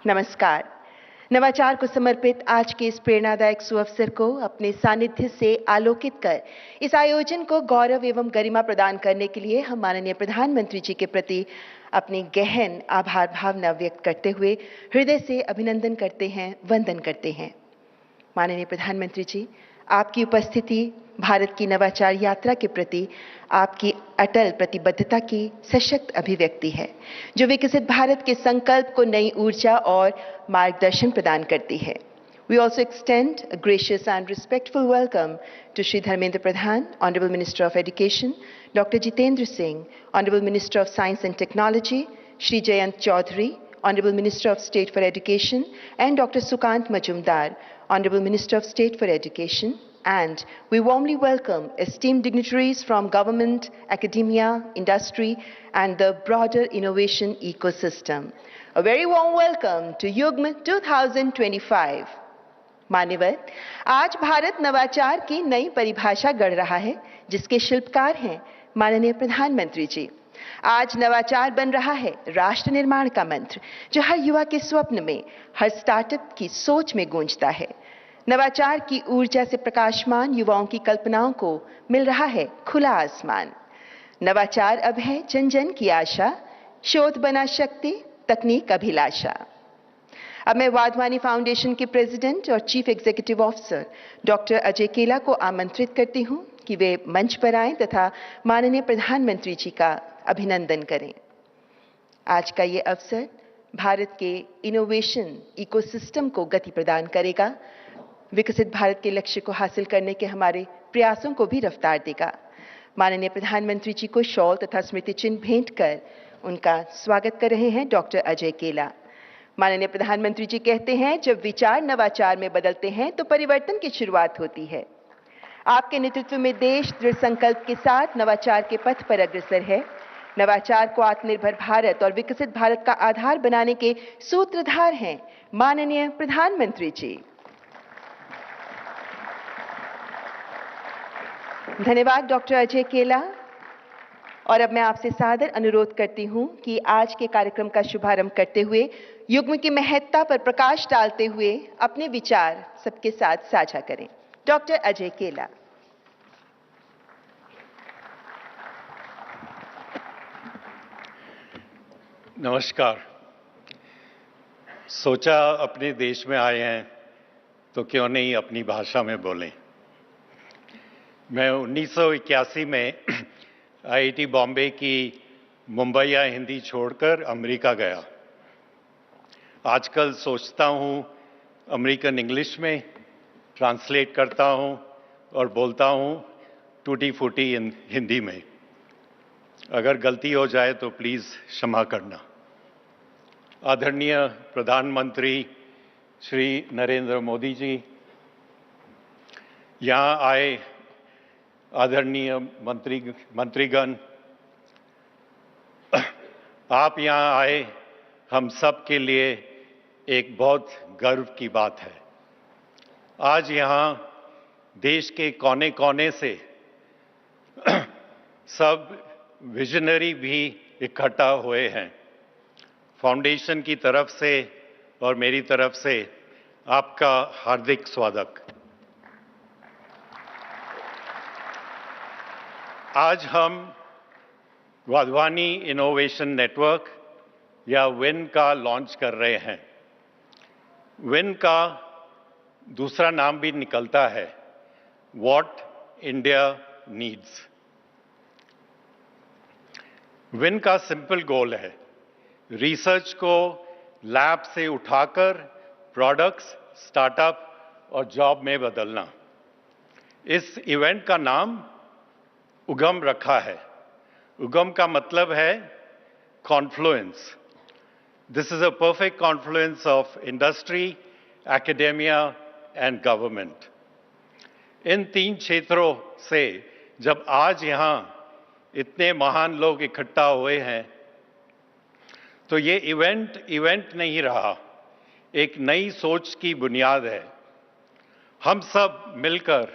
नमस्कार। नवाचार को समर्पित आज के इस प्रेरणादायक सुअवसर को अपने सानिध्य से आलोकित कर इस आयोजन को गौरव एवं गरिमा प्रदान करने के लिए हम माननीय प्रधानमंत्री जी के प्रति अपनी गहन आभार भावना व्यक्त करते हुए हृदय से अभिनंदन करते हैं, वंदन करते हैं। माननीय प्रधानमंत्री जी, आपकी उपस्थिति भारत की नवाचार यात्रा के प्रति आपकी अटल प्रतिबद्धता की सशक्त अभिव्यक्ति है, जो विकसित भारत के संकल्प को नई ऊर्जा और मार्गदर्शन प्रदान करती है। We also extend a gracious and respectful welcome to Shri Dharmendra Pradhan, Honorable Minister of Education, Dr. Jitendra Singh, Honorable Minister of Science and Technology, Shri Jayant Chaudhary, Honorable Minister of State for Education, and Dr. Sukant Majumdar, Honorable Minister of State for Education. And we warmly welcome esteemed dignitaries from government, academia, industry, and the broader innovation ecosystem. A very warm welcome to युग्म 2025. मान्यवर, आज भारत नवाचार की नई परिभाषा गढ़ रहा है, जिसके शिल्पकार हैं माननीय प्रधानमंत्री जी। आज नवाचार बन रहा है राष्ट्र निर्माण का मंत्र, जो हर युवा के स्वप्न में, हर स्टार्टअप की सोच में गूंजता है। नवाचार की ऊर्जा से प्रकाशमान युवाओं की कल्पनाओं को मिल रहा है खुला आसमान। नवाचार अब है जन जन की आशा, शोध बना शक्ति, तकनीक अभिलाषा। अब मैं वाधवानी फाउंडेशन के प्रेसिडेंट और chief executive officer doctor Ajay केला को आमंत्रित करती हूं कि वे मंच पर आएं तथा माननीय प्रधानमंत्री जी का अभिनंदन करें। आज का ये अवसर भारत के इनोवेशन इकोसिस्टम को गति प्रदान करेगा, विकसित भारत के लक्ष्य को हासिल करने के हमारे प्रयासों को भी रफ्तार देगा। माननीय प्रधानमंत्री जी को शॉल तथा स्मृति चिन्ह भेंट कर उनका स्वागत कर रहे हैं डॉक्टर अजय केला। माननीय प्रधानमंत्री जी कहते हैं, जब विचार नवाचार में बदलते हैं तो परिवर्तन की शुरुआत होती है। आपके नेतृत्व में देश दृढ़ संकल्प के साथ नवाचार के पथ पर अग्रसर है। नवाचार को आत्मनिर्भर भारत और विकसित भारत का आधार बनाने के सूत्रधार हैं माननीय प्रधानमंत्री जी। धन्यवाद डॉक्टर अजय केला। और अब मैं आपसे सादर अनुरोध करती हूं कि आज के कार्यक्रम का शुभारंभ करते हुए युग्म की महत्ता पर प्रकाश डालते हुए अपने विचार सबके साथ साझा करें। डॉक्टर अजय केला। नमस्कार। सोचा अपने देश में आए हैं तो क्यों नहीं अपनी भाषा में बोलें। मैं 1981 में आईआईटी बॉम्बे की मुंबईया हिंदी छोड़कर अमेरिका गया। आजकल सोचता हूँ अमेरिकन इंग्लिश में ट्रांसलेट करता हूँ और बोलता हूँ टूटी फूटी हिंदी में। अगर गलती हो जाए तो प्लीज़ क्षमा करना। आदरणीय प्रधानमंत्री श्री नरेंद्र मोदी जी, यहाँ आए आदरणीय मंत्रीगण, आप यहाँ आए हम सब के लिए एक बहुत गर्व की बात है। आज यहाँ देश के कोने कोने से सब विजनरी भी इकट्ठा हुए हैं। फाउंडेशन की तरफ से और मेरी तरफ से आपका हार्दिक स्वागत। आज हम वाधवानी इनोवेशन नेटवर्क या विन का लॉन्च कर रहे हैं। विन का दूसरा नाम भी निकलता है, व्हाट इंडिया नीड्स। विन का सिंपल गोल है रिसर्च को लैब से उठाकर प्रोडक्ट्स, स्टार्टअप और जॉब में बदलना। इस इवेंट का नाम उगम रखा है। उगम का मतलब है confluence. This is a perfect confluence of industry, academia and government. इन तीन क्षेत्रों से जब आज यहाँ इतने महान लोग इकट्ठा हुए हैं तो ये इवेंट नहीं रहा, एक नई सोच की बुनियाद है। हम सब मिलकर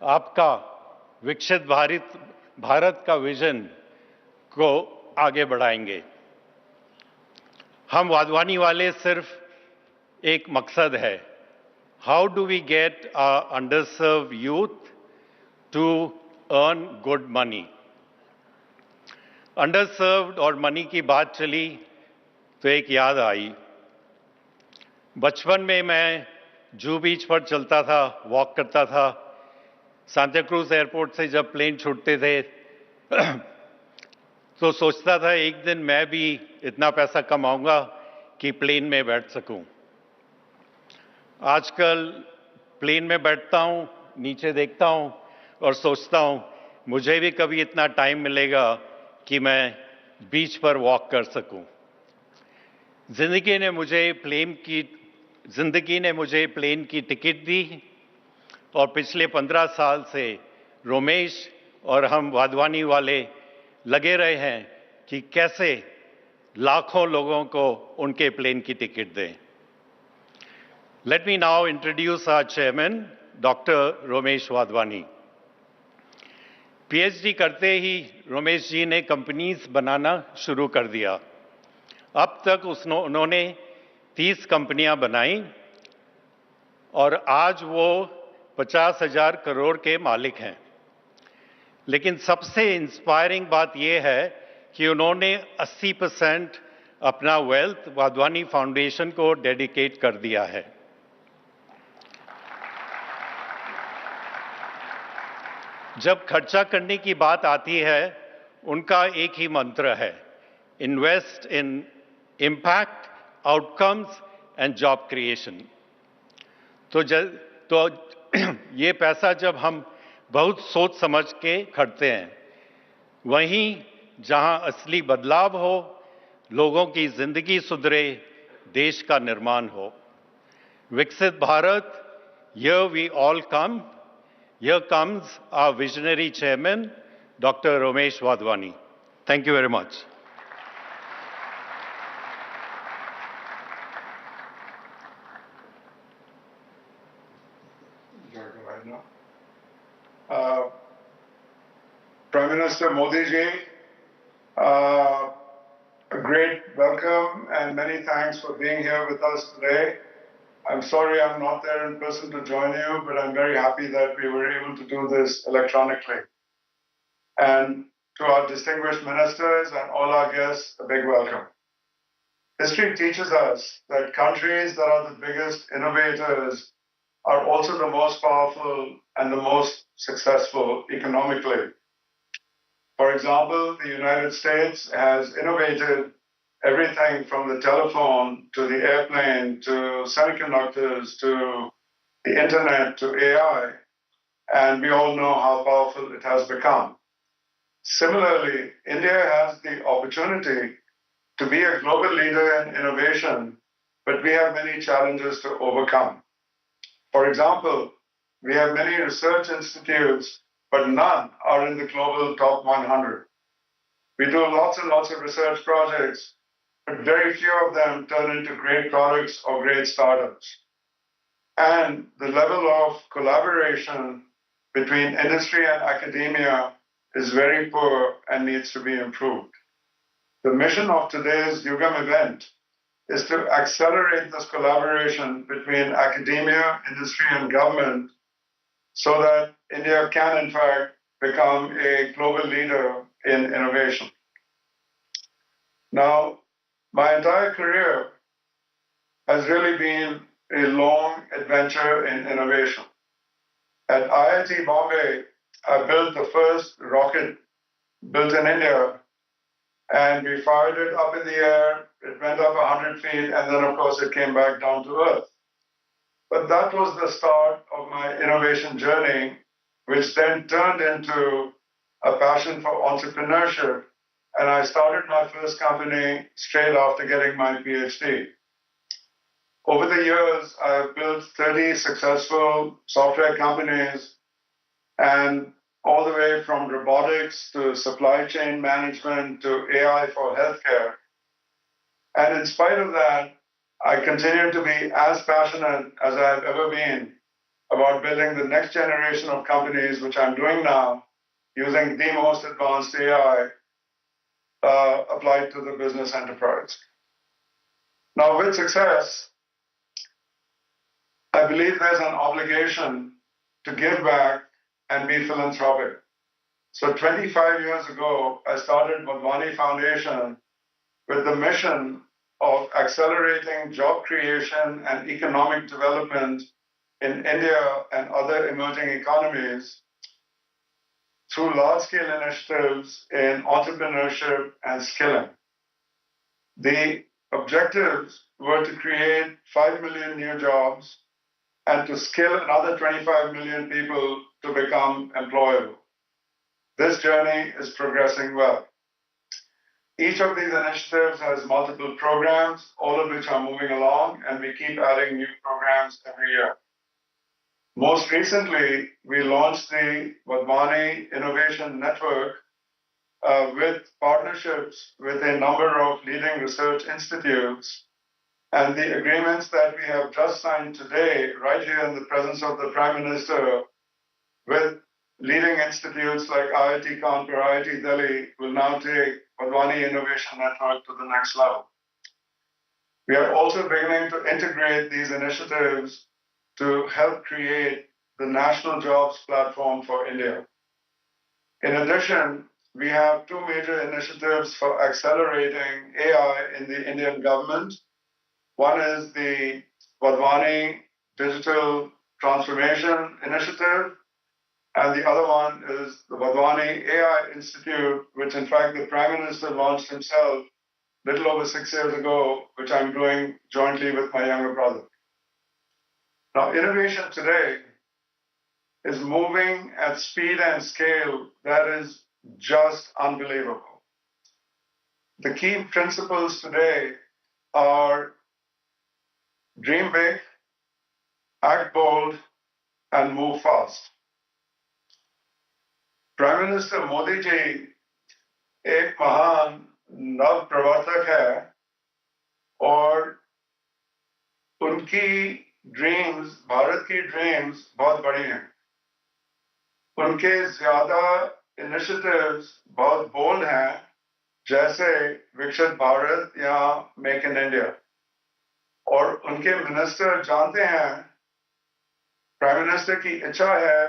आपका विकसित भारत का विजन को आगे बढ़ाएंगे। हम वाधवानी वाले सिर्फ एक मकसद है, how do we get under serve youth to earn good money. Under served और मनी की बात चली तो एक याद आई। बचपन में मैं जू बीच पर चलता था, वॉक करता था। सांता क्रूज एयरपोर्ट से जब प्लेन छूटते थे तो सोचता था एक दिन मैं भी इतना पैसा कमाऊंगा कि प्लेन में बैठ सकूं। आजकल प्लेन में बैठता हूं, नीचे देखता हूं और सोचता हूं मुझे भी कभी इतना टाइम मिलेगा कि मैं बीच पर वॉक कर सकूं। जिंदगी ने मुझे प्लेन की टिकट दी और पिछले 15 साल से रोमेश और हम वाधवानी वाले लगे रहे हैं कि कैसे लाखों लोगों को उनके प्लेन की टिकट दें। Let me now introduce our chairman, Dr. Romesh Wadhwani. PhD करते ही रोमेश जी ने कंपनीज बनाना शुरू कर दिया। अब तक उन्होंने 30 कंपनियां बनाई और आज वो 50,000 करोड़ के मालिक हैं। लेकिन सबसे इंस्पायरिंग बात यह है कि उन्होंने 80% अपना वेल्थ वाधवानी फाउंडेशन को डेडिकेट कर दिया है। जब खर्चा करने की बात आती है, उनका एक ही मंत्र है, invest in impact, outcomes and job creation. तो ये पैसा जब हम बहुत सोच समझ के खर्चते हैं, वहीं जहां असली बदलाव हो, लोगों की जिंदगी सुधरे, देश का निर्माण हो। विकसित Bharat, here we all come. Here comes our visionary chairman, Dr. Romesh Wadhwani. Thank you very much. Prime Minister Modi ji, a great welcome and many thanks for being here with us today. I'm sorry I'm not there in person to join you, but I'm very happy that we were able to do this electronically. And to our distinguished ministers and all our guests, a big welcome. History teaches us that countries that are the biggest innovators are also the most powerful and the most successful economically. For example, the United States has innovated everything from the telephone to the airplane to semiconductors to the internet to AI, and we all know how powerful it has become. Similarly, India has the opportunity to be a global leader in innovation, but we have many challenges to overcome. For example, we have many research institutes, but none are in the global top 100. We do lots and lots of research projects, but very few of them turn into great products or great startups. And the level of collaboration between industry and academia is very poor and needs to be improved. The mission of today's Yugam event is to accelerate this collaboration between academia, industry, and government so that India can, in fact, become a global leader in innovation. Now, my entire career has really been a long adventure in innovation. At IIT Bombay, I built the first rocket built in India, and we fired it up in the air, it went up 100 feet, and then, of course, it came back down to earth. But that was the start of my innovation journey, which then turned into a passion for entrepreneurship, and I started my first company straight after getting my PhD. Over the years, I have built 30 successful software companies, and all the way from robotics to supply chain management to AI for healthcare. And in spite of that, I continue to be as passionate as I have ever been about building the next generation of companies, which I'm doing now, using the most advanced AI applied to the business enterprise. Now, with success I believe there's an obligation to give back and be philanthropic. So 25 years ago, I started Wadhwani Foundation with the mission of accelerating job creation and economic development in India and other emerging economies through large-scale initiatives in entrepreneurship and skilling. The objectives were to create 5 million new jobs and to skill another 25 million people to become employable. This journey is progressing well. Each of these initiatives has multiple programs, all of which are moving along, and we keep adding new programs every year. Most recently, we launched the Wadhwani Innovation Network with partnerships with a number of leading research institutes. And the agreements that we have just signed today, right here in the presence of the Prime Minister, with leading institutes like IIT Kanpur, IIT Delhi, will now take Wadhwani Innovation Network to the next level. We are also beginning to integrate these initiatives to help create the National Jobs Platform for India. In addition, we have two major initiatives for accelerating AI in the Indian government. One is the Wadhwani Digital Transformation Initiative, and the other one is the Wadhwani AI Institute, which in fact the Prime Minister launched himself a little over 6 years ago, which I'm doing jointly with my younger brother. Now, innovation today is moving at speed and scale that is just unbelievable. The key principles today are dream big, act bold, and move fast. Prime Minister Modi ji एक महान नव प्रवर्तक है और उनकी dreams, Bharat की dreams बहुत बड़ी हैं. उनके ज्यादा इनिशिएटिव्स बहुत बोल्ड हैं, जैसे विकसित भारत या मेक इन इंडिया. और उनके मिनिस्टर जानते हैं, प्राइम मिनिस्टर की इच्छा है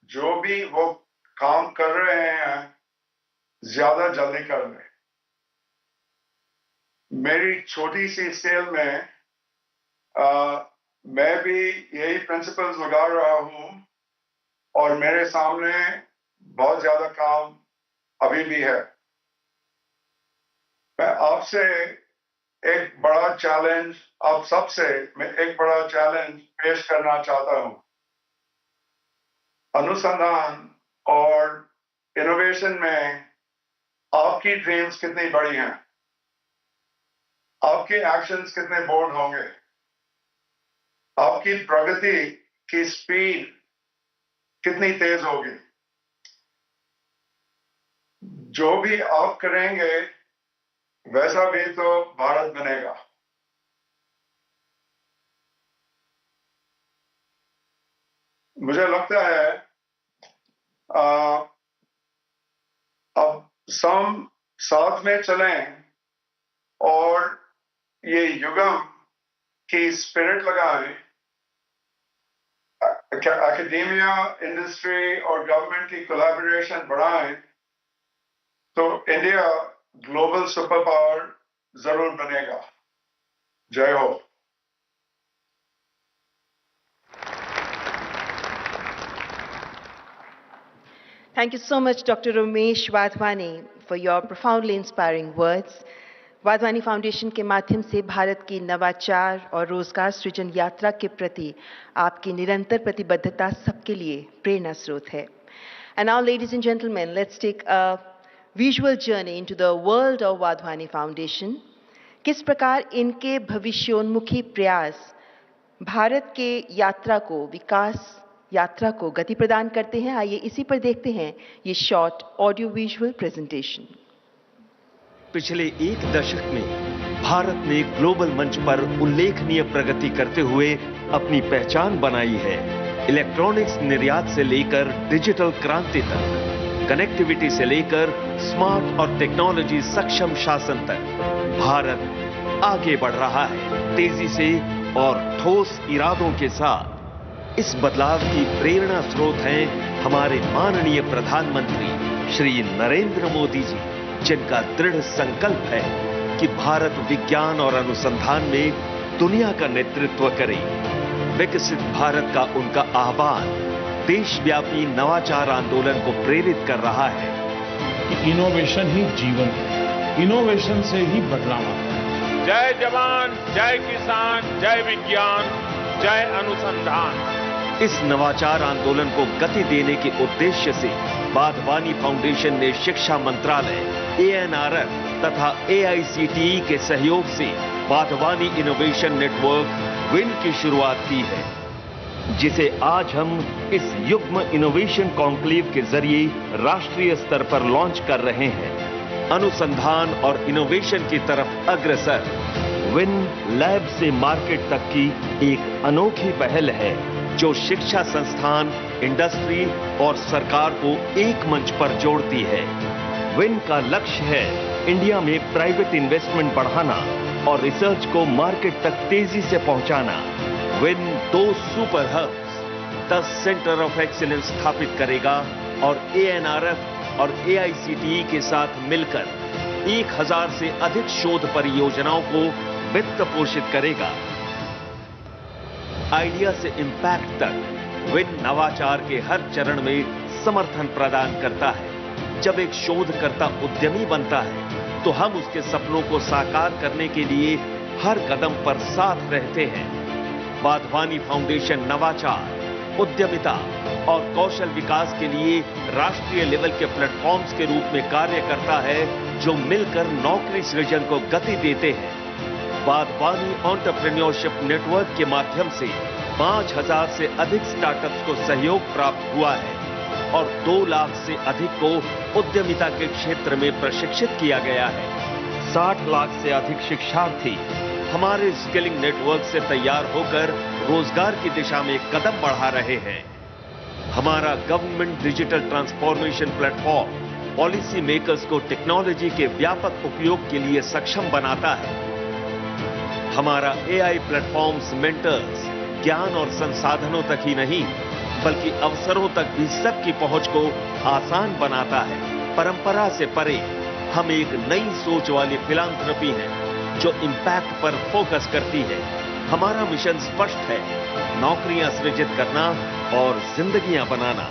जो भी वो काम कर रहे हैं ज्यादा जल्दी कर लें. मेरी छोटी सी स्केल में मैं भी यही प्रिंसिपल्स लगा रहा हूं और मेरे सामने बहुत ज्यादा काम अभी भी है. मैं आपसे एक बड़ा चैलेंज, आप सबसे मैं एक बड़ा चैलेंज पेश करना चाहता हूं. अनुसंधान और इनोवेशन में आपकी ड्रीम्स कितनी बड़ी हैं? आपके एक्शंस कितने बोल्ड होंगे? आपकी प्रगति की स्पीड कितनी तेज होगी? जो भी आप करेंगे वैसा भी तो भारत बनेगा. मुझे लगता है अब सब साथ में चलें और ये युगम की स्पिरिट लगाएं. एकेडेमिया, इंडस्ट्री और गवर्नमेंट की कोलैबोरेशन बढ़ाएं तो इंडिया ग्लोबल सुपर पावर जरूर बनेगा. जय हो. Thank you so much, Dr. Ramesh Wadhwani, for your profoundly inspiring words. Wadhwani foundation के माध्यम से भारत की नवाचार और रोजगार सृजन यात्रा के प्रति आपकी निरंतर प्रतिबद्धता सबके लिए प्रेरणा स्रोत है. And now, ladies and gentlemen, let's take a visual journey into the world of Wadhwani foundation. किस प्रकार इनके भविष्योन्मुखी प्रयास भारत के यात्रा को, विकास यात्रा को गति प्रदान करते हैं. आइए इसी पर देखते हैं ये शॉर्ट ऑडियो विजुअल प्रेजेंटेशन. पिछले एक दशक में भारत ने ग्लोबल मंच पर उल्लेखनीय प्रगति करते हुए अपनी पहचान बनाई है. इलेक्ट्रॉनिक्स निर्यात से लेकर डिजिटल क्रांति तक, कनेक्टिविटी से लेकर स्मार्ट और टेक्नोलॉजी सक्षम शासन तक भारत आगे बढ़ रहा है. तेजी से और ठोस इरादों के साथ इस बदलाव की प्रेरणा स्रोत हैं हमारे माननीय प्रधानमंत्री श्री नरेंद्र मोदी जी, जिनका दृढ़ संकल्प है कि भारत विज्ञान और अनुसंधान में दुनिया का नेतृत्व करे। विकसित भारत का उनका आह्वान देशव्यापी नवाचार आंदोलन को प्रेरित कर रहा है कि इनोवेशन ही जीवन है, इनोवेशन से ही बदलाव आता है। जय जवान, जय किसान, जय विज्ञान, जय अनुसंधान। इस नवाचार आंदोलन को गति देने के उद्देश्य से वाधवानी फाउंडेशन ने शिक्षा मंत्रालय, ANRF तथा AICTE के सहयोग से वाधवानी इनोवेशन नेटवर्क विन की शुरुआत की है, जिसे आज हम इस युग्म इनोवेशन कॉन्क्लेव के जरिए राष्ट्रीय स्तर पर लॉन्च कर रहे हैं। अनुसंधान और इनोवेशन की तरफ अग्रसर विन लैब से मार्केट तक की एक अनोखी पहल है, जो शिक्षा संस्थान, इंडस्ट्री और सरकार को एक मंच पर जोड़ती है। विन का लक्ष्य है इंडिया में प्राइवेट इन्वेस्टमेंट बढ़ाना और रिसर्च को मार्केट तक तेजी से पहुंचाना। Win 2 super hubs, 10 centre of excellence स्थापित करेगा और ANRF और AICTE के साथ मिलकर 1000 से अधिक शोध परियोजनाओं को वित्त पोषित करेगा। आइडिया से इंपैक्ट तक विन नवाचार के हर चरण में समर्थन प्रदान करता है। जब एक शोधकर्ता उद्यमी बनता है तो हम उसके सपनों को साकार करने के लिए हर कदम पर साथ रहते हैं। वाधवानी फाउंडेशन नवाचार, उद्यमिता और कौशल विकास के लिए राष्ट्रीय लेवल के प्लेटफॉर्म्स के रूप में कार्य करता है, जो मिलकर नौकरी सृजन को गति देते हैं। वाधवानी एंटरप्रेन्योरशिप नेटवर्क के माध्यम से 5000 से अधिक स्टार्टअप्स को सहयोग प्राप्त हुआ है और 2 लाख से अधिक को उद्यमिता के क्षेत्र में प्रशिक्षित किया गया है। 60 लाख से अधिक शिक्षार्थी हमारे स्किलिंग नेटवर्क से तैयार होकर रोजगार की दिशा में कदम बढ़ा रहे हैं। हमारा government digital transformation platform policy makers को टेक्नोलॉजी के व्यापक उपयोग के लिए सक्षम बनाता है। हमारा AI प्लेटफॉर्म्स मेंटर्स ज्ञान और संसाधनों तक ही नहीं बल्कि अवसरों तक भी सबकी पहुंच को आसान बनाता है। परंपरा से परे हम एक नई सोच वाली फिलांथ्रोपी है जो इम्पैक्ट पर फोकस करती है। हमारा मिशन स्पष्ट है, नौकरियां सृजित करना और जिंदगियां बनाना।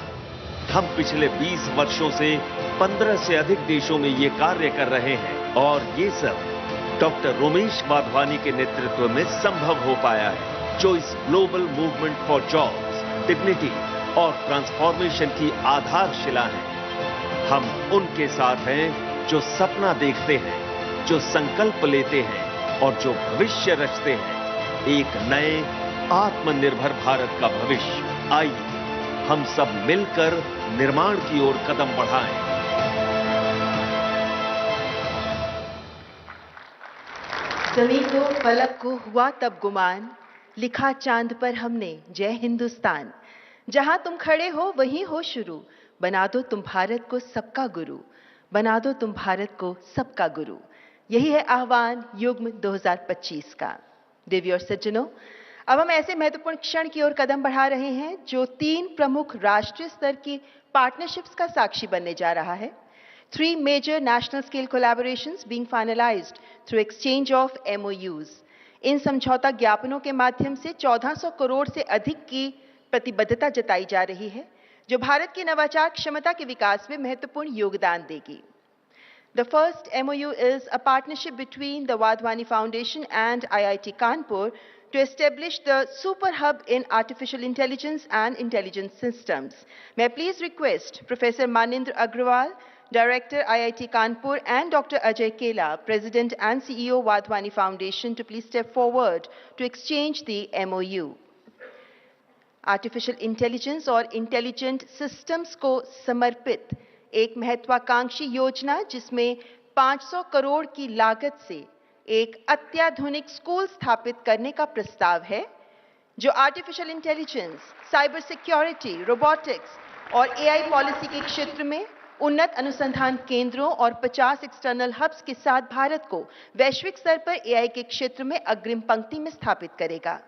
हम पिछले 20 वर्षों से 15 से अधिक देशों में ये कार्य कर रहे हैं और ये सब डॉक्टर रोमेश वाधवानी के नेतृत्व में संभव हो पाया है, जो इस global movement for jobs, dignity और ट्रांसफॉर्मेशन की आधारशिला है। हम उनके साथ हैं जो सपना देखते हैं, जो संकल्प लेते हैं और जो भविष्य रचते हैं, एक नए आत्मनिर्भर भारत का भविष्य। आइए हम सब मिलकर निर्माण की ओर कदम बढ़ाएं। ज़मीं को फलक को हुआ तब गुमान, लिखा चांद पर हमने जय हिंदुस्तान। जहां तुम खड़े हो वहीं हो शुरू, बना दो तुम भारत को सबका गुरु, बना दो तुम भारत को सबका गुरु। यही है आह्वान युग्म 2025 का। देवी और सज्जनों, अब हम ऐसे महत्वपूर्ण क्षण की ओर कदम बढ़ा रहे हैं जो 3 प्रमुख राष्ट्रीय स्तर की पार्टनरशिप्स का साक्षी बनने जा रहा है। 3 major national scale collaborations being finalized through exchange of MOUs. इन समझौता ज्ञापनों के माध्यम से 1400 करोड़ से अधिक की प्रतिबद्धता जताई जा रही है, जो भारत की नवाचार क्षमता के विकास में महत्वपूर्ण योगदान देगी। The first MOU is a partnership between the Wadhwani Foundation and IIT Kanpur to establish the Super Hub in Artificial Intelligence and Intelligence Systems. May I please request Professor Manindra Agrawal, Director IIT Kanpur, and Dr. Ajay Kela, President and CEO Wadhwani Foundation, to please step forward to exchange the MOU. Artificial intelligence और intelligent systems को समर्पित एक महत्वाकांक्षी योजना जिसमें 500 करोड़ की लागत से एक अत्याधुनिक स्कूल स्थापित करने का प्रस्ताव है, जो artificial intelligence, cyber security, robotics और AI पॉलिसी के क्षेत्र में उन्नत अनुसंधान केंद्रों और 50 एक्सटर्नल हब्स के साथ भारत को वैश्विक स्तर पर एआई के क्षेत्र में अग्रिम पंक्ति में स्थापित करेगा।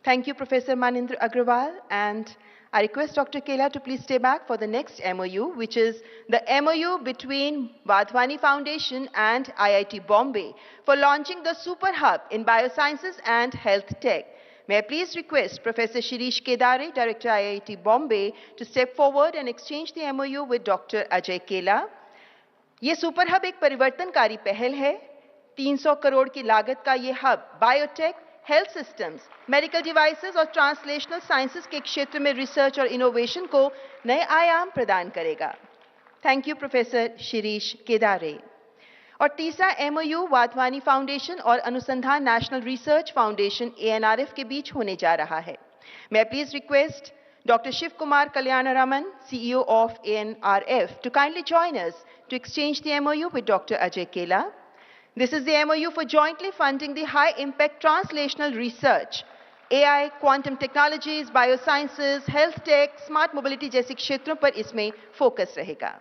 Thank you, Professor Manindra Agrawal, and I request Dr. Kela to please stay back for the next MOU, which is the MOU between Wadhwani Foundation and IIT Bombay for launching the Super Hub in Biosciences and Health Tech. May I please request Professor Shirish Kedare, Director IIT Bombay, to step forward and exchange the MOU with Dr. Ajay Kela. ये super hub एक परिवर्तनकारी पहल है। 300 करोड़ की लागत का ये hub biotech, health systems, medical devices और ट्रांसलेशनल साइंसेज के क्षेत्र में रिसर्च और इनोवेशन को नए आयाम प्रदान करेगा। थैंक यू प्रोफेसर शिरीष केदारे। और तीसरा एमओयू वाधवानी फाउंडेशन और अनुसंधान नेशनल रिसर्च फाउंडेशन ANRF के बीच होने जा रहा है। मैं please request Dr. Shiv Kumar Kalyanaraman, CEO of ANRF, to kindly join us to exchange the MOU with Dr. Ajay Kela. This is the MOU for jointly funding the high-impact translational research, AI, quantum technologies, biosciences, health tech, smart mobility जैसे क्षेत्रों पर इसमें focus रहेगा।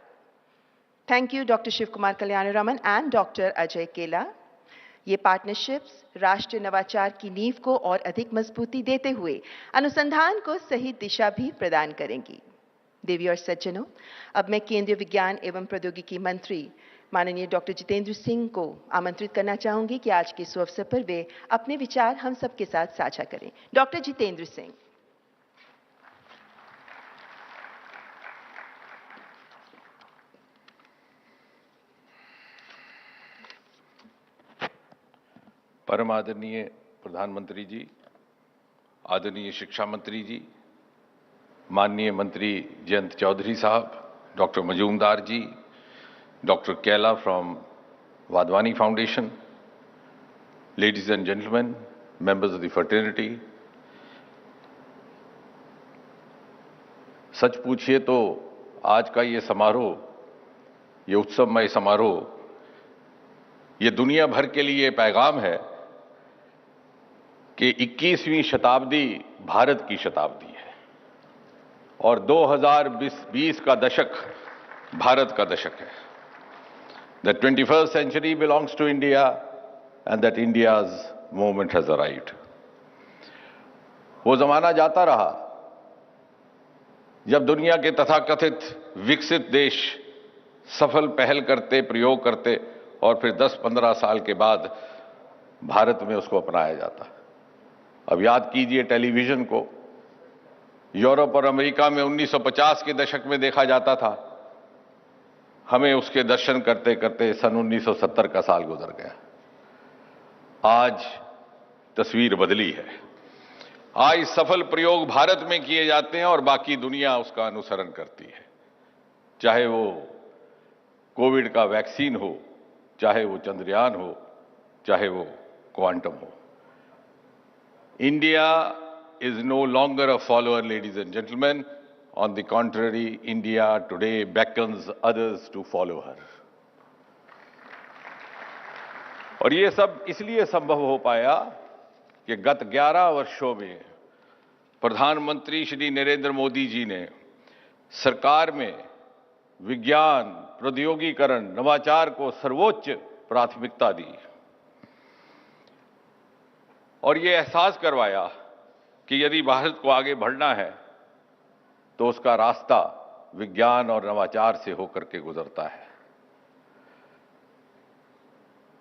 Thank you, Dr. Shiv Kumar Kalyanaraman and Dr. Ajay Kela. ये partnerships राष्ट्रीय नवाचार की नींव को और अधिक मजबूती देते हुए अनुसंधान को सही दिशा भी प्रदान करेंगी। देवी और सज्जनों, अब मैं केंद्रीय विज्ञान एवं प्रौद्योगिकी मंत्री माननीय डॉक्टर जितेंद्र सिंह को आमंत्रित करना चाहूंगी कि आज के इस अवसर पर वे अपने विचार हम सबके साथ साझा करें। डॉक्टर जितेंद्र सिंह। परम आदरणीय प्रधानमंत्री जी, आदरणीय शिक्षा मंत्री जी, माननीय मंत्री जयंत चौधरी साहब, doctor Majumdar ji, doctor Kela from Wadhwani foundation, ladies and gentleman, members of the fraternity. सच पूछिए तो आज का ये समारोह, ये उत्सवमय समारोह, ये दुनिया भर के लिए पैगाम है कि 21वीं शताब्दी भारत की शताब्दी है और 2020 का दशक भारत का दशक है। The 21st century belongs to India and that India's moment has arrived. वो जमाना जाता रहा जब दुनिया के तथाकथित विकसित देश सफल पहल करते, प्रयोग करते और फिर 10-15 साल के बाद भारत में उसको अपनाया जाता। अब याद कीजिए टेलीविजन को यूरोप और अमेरिका में 1950 के दशक में देखा जाता था। हमें उसके दर्शन करते करते सन 1970 का साल गुजर गया। आज तस्वीर बदली है। आज सफल प्रयोग भारत में किए जाते हैं और बाकी दुनिया उसका अनुसरण करती है। चाहे वो कोविड का वैक्सीन हो, चाहे वो चंद्रयान हो, चाहे वो क्वांटम हो। India is no longer a follower, ladies and gentlemen. On the contrary, India today beckons others to follow her. और ये सब इसलिए संभव हो पाया कि गत 11 वर्षों में प्रधानमंत्री श्री नरेंद्र मोदी जी ने सरकार में विज्ञान, प्रौद्योगिकीकरण, नवाचार को सर्वोच्च प्राथमिकता दी और ये एहसास करवाया कि यदि भारत को आगे बढ़ना है तो उसका रास्ता विज्ञान और नवाचार से होकर के गुजरता है,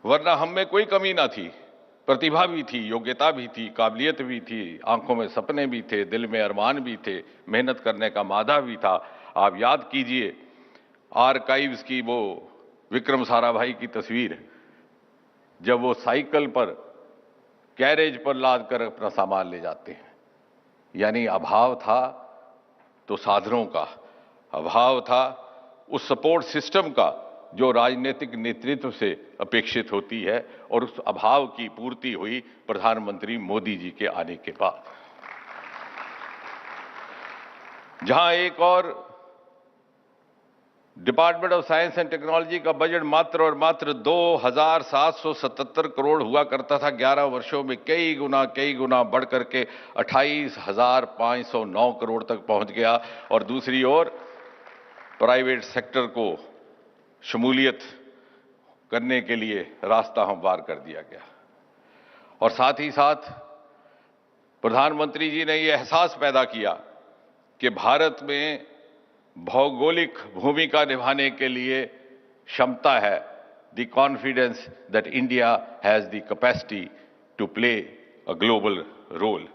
वरना हम में कोई कमी ना थी। प्रतिभा भी थी, योग्यता भी थी, काबिलियत भी थी, आंखों में सपने भी थे, दिल में अरमान भी थे, मेहनत करने का मादा भी था। आप याद कीजिए आर्काइव्स की वो विक्रम साराभाई की तस्वीर, जब वो साइकिल पर कैरेज पर लाद कर अपना सामान ले जाते हैं। यानी अभाव था तो साधनों का, अभाव था उस सपोर्ट सिस्टम का जो राजनीतिक नेतृत्व से अपेक्षित होती है, और उस अभाव की पूर्ति हुई प्रधानमंत्री मोदी जी के आने के बाद। जहां एक और department of science and technology का बजट मात्र और मात्र 2,777 करोड़ हुआ करता था 11 वर्षों में, कई गुना बढ़ करके 28,509 करोड़ तक पहुंच गया। और दूसरी ओर प्राइवेट सेक्टर को शमूलियत करने के लिए रास्ता हमवार कर दिया गया। और साथ ही साथ प्रधानमंत्री जी ने यह एहसास पैदा किया कि भारत में भौगोलिक भूमिका निभाने के लिए क्षमता है, the confidence that India has the capacity to play a global role.